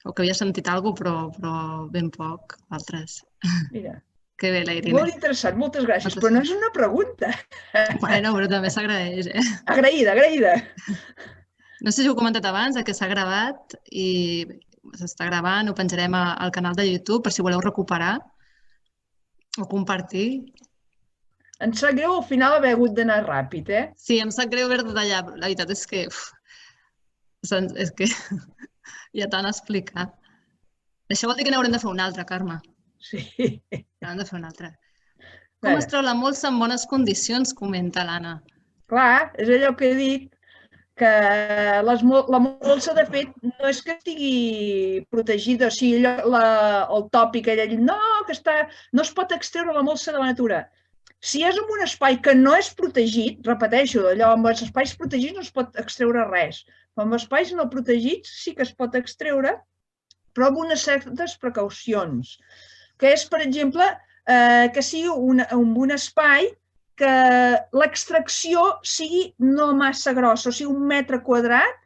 o que havia sentit alguna cosa, però ben poc, altres. Mira. Que bé, la Irene. Molt interessant, moltes gràcies, però no és una pregunta. Bueno, però també s'agraeix, Agraïda, agraïda. No sé si ho he comentat abans, que s'ha gravat i s'està gravant, ho penjarem al canal de YouTube per si voleu recuperar o compartir. Em sap greu al final haver hagut d'anar ràpid, Sí, em sap greu haver-te d'allà. La veritat és que hi ha tant a explicar. Això vol dir que n'haurem de fer una altra, Carme. Sí. N'haurem de fer una altra. Com es treu la molsa en bones condicions, comenta l'Anna. Clar, és allò que he dit, que la molsa, de fet, no és que estigui protegida, o sigui, el tòpic, ella diu, no, no es pot extreure la molsa de la natura. Si és en un espai que no és protegit, repeteixo, allò, amb els espais protegits no es pot extreure res, però amb espais no protegits sí que es pot extreure, però amb unes certes precaucions, que és, per exemple, que sigui un espai que l'extracció sigui no massa grossa, o sigui, 1 metre quadrat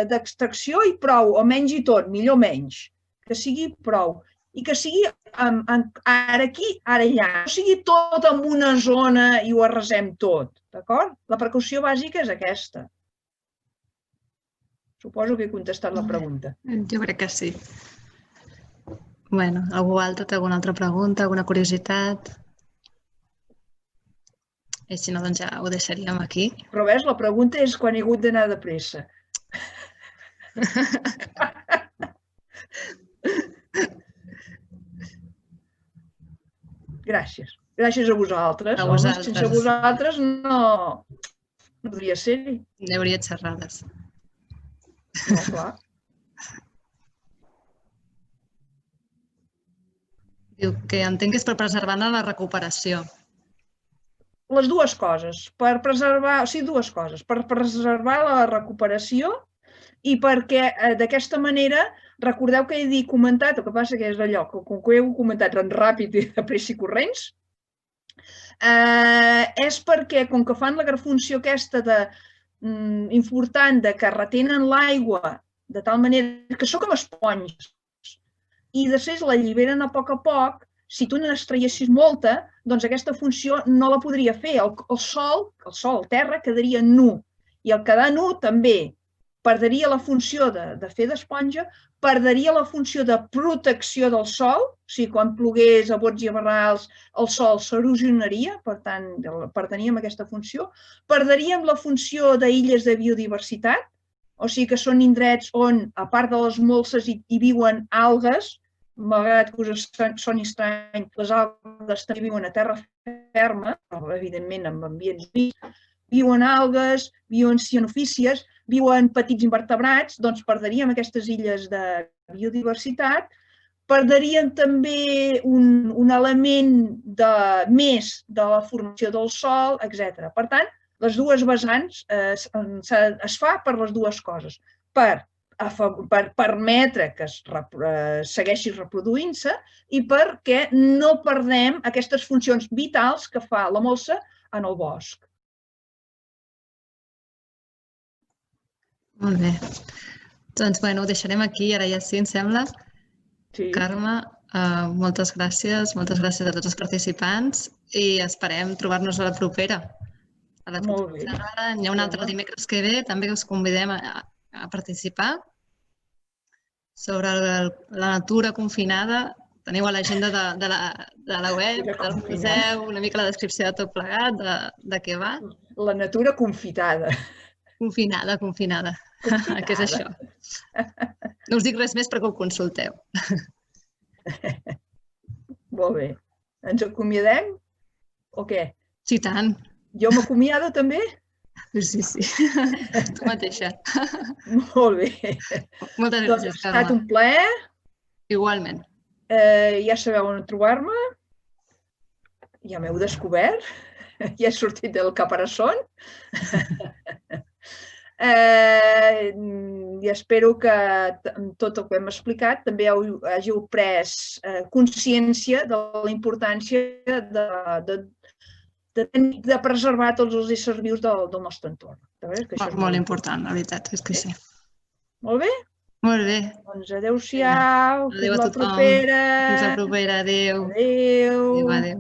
d'extracció i prou, o menys i tot, millor menys, que sigui prou. I que sigui ara aquí, ara allà. No sigui tot en una zona i ho arrasem tot, d'acord? La precaució bàsica és aquesta. Suposo que he contestat la pregunta. Jo crec que sí. Bueno, algú altre té alguna altra pregunta, alguna curiositat? I si no, doncs ja ho deixaríem aquí. Però ves, la pregunta és quan he hagut d'anar de pressa. Gràcies. Gràcies a vosaltres. A vosaltres. Sense vosaltres no podria ser-hi. No hi hauria xerrades. No, clar. Diu que entenc que és per preservar-ne la recuperació. Les dues coses. Per preservar, o sigui, dues coses. Per preservar la recuperació i perquè d'aquesta manera, recordeu que he comentat, el que passa que és d'allò, com que ho heu comentat ràpid i de pressa i corrents, és perquè, com que fan la funció aquesta important que retenen l'aigua de tal manera que són com esponges i després l'alliberen a poc, si tu n'extraiessis molta, doncs aquesta funció no la podria fer. El sòl, el terra, quedaria nu. I el quedar nu també perdria la funció de fer d'esponja, perdria la funció de protecció del sòl, o sigui, quan plogués a bots i a barrals, el sòl s'erosionaria, per tant, pertanyíem a aquesta funció, perdríem la funció d'illes de biodiversitat, o sigui que són indrets on, a part de les molses, hi viuen algues, malgrat que us soni estrany, les algues també viuen a terra ferma, evidentment en ambients vius, viuen algues, viuen cianofícies, viuen petits invertebrats, doncs perdríem aquestes illes de biodiversitat, perdríem també un element més de la formació del sòl, etc. Per tant, les dues vessants es fa per les dues coses. Per permetre que es segueixi reproduint-se i perquè no perdem aquestes funcions vitals que fa la molsa en el bosc. Molt bé. Doncs, bueno, ho deixarem aquí, ara ja sí, em sembla. Sí. Carme, moltes gràcies a tots els participants i esperem trobar-nos a la propera. a la Molt bé. xerrada. N'hi ha un altre dimecres que ve, també que us convidem a participar, sobre la natura confinada. Teniu a l'agenda de la web, del museu, una mica la descripció de tot plegat, de què va. La natura confitada. Confinada. Què és això? No us dic res més perquè ho consulteu. Molt bé. Ens acomiadem o què? Sí, tant. Jo m'acomiado també? Sí. Tu mateixa. Molt bé. Moltes Doncs gràcies, ha estat Carme. un plaer. Igualment. Ja sabeu on trobar-me. Ja m'heu descobert. Ja he sortit del caparazón. I espero que amb tot el que hem explicat també hàgiu pres consciència de la importància de preservar tots els éssers vius del nostre entorn. Molt important, la veritat, és que sí. Molt bé? Molt bé. Doncs adéu-siau, fins la propera. Fins la propera, adéu. Adéu. Adéu.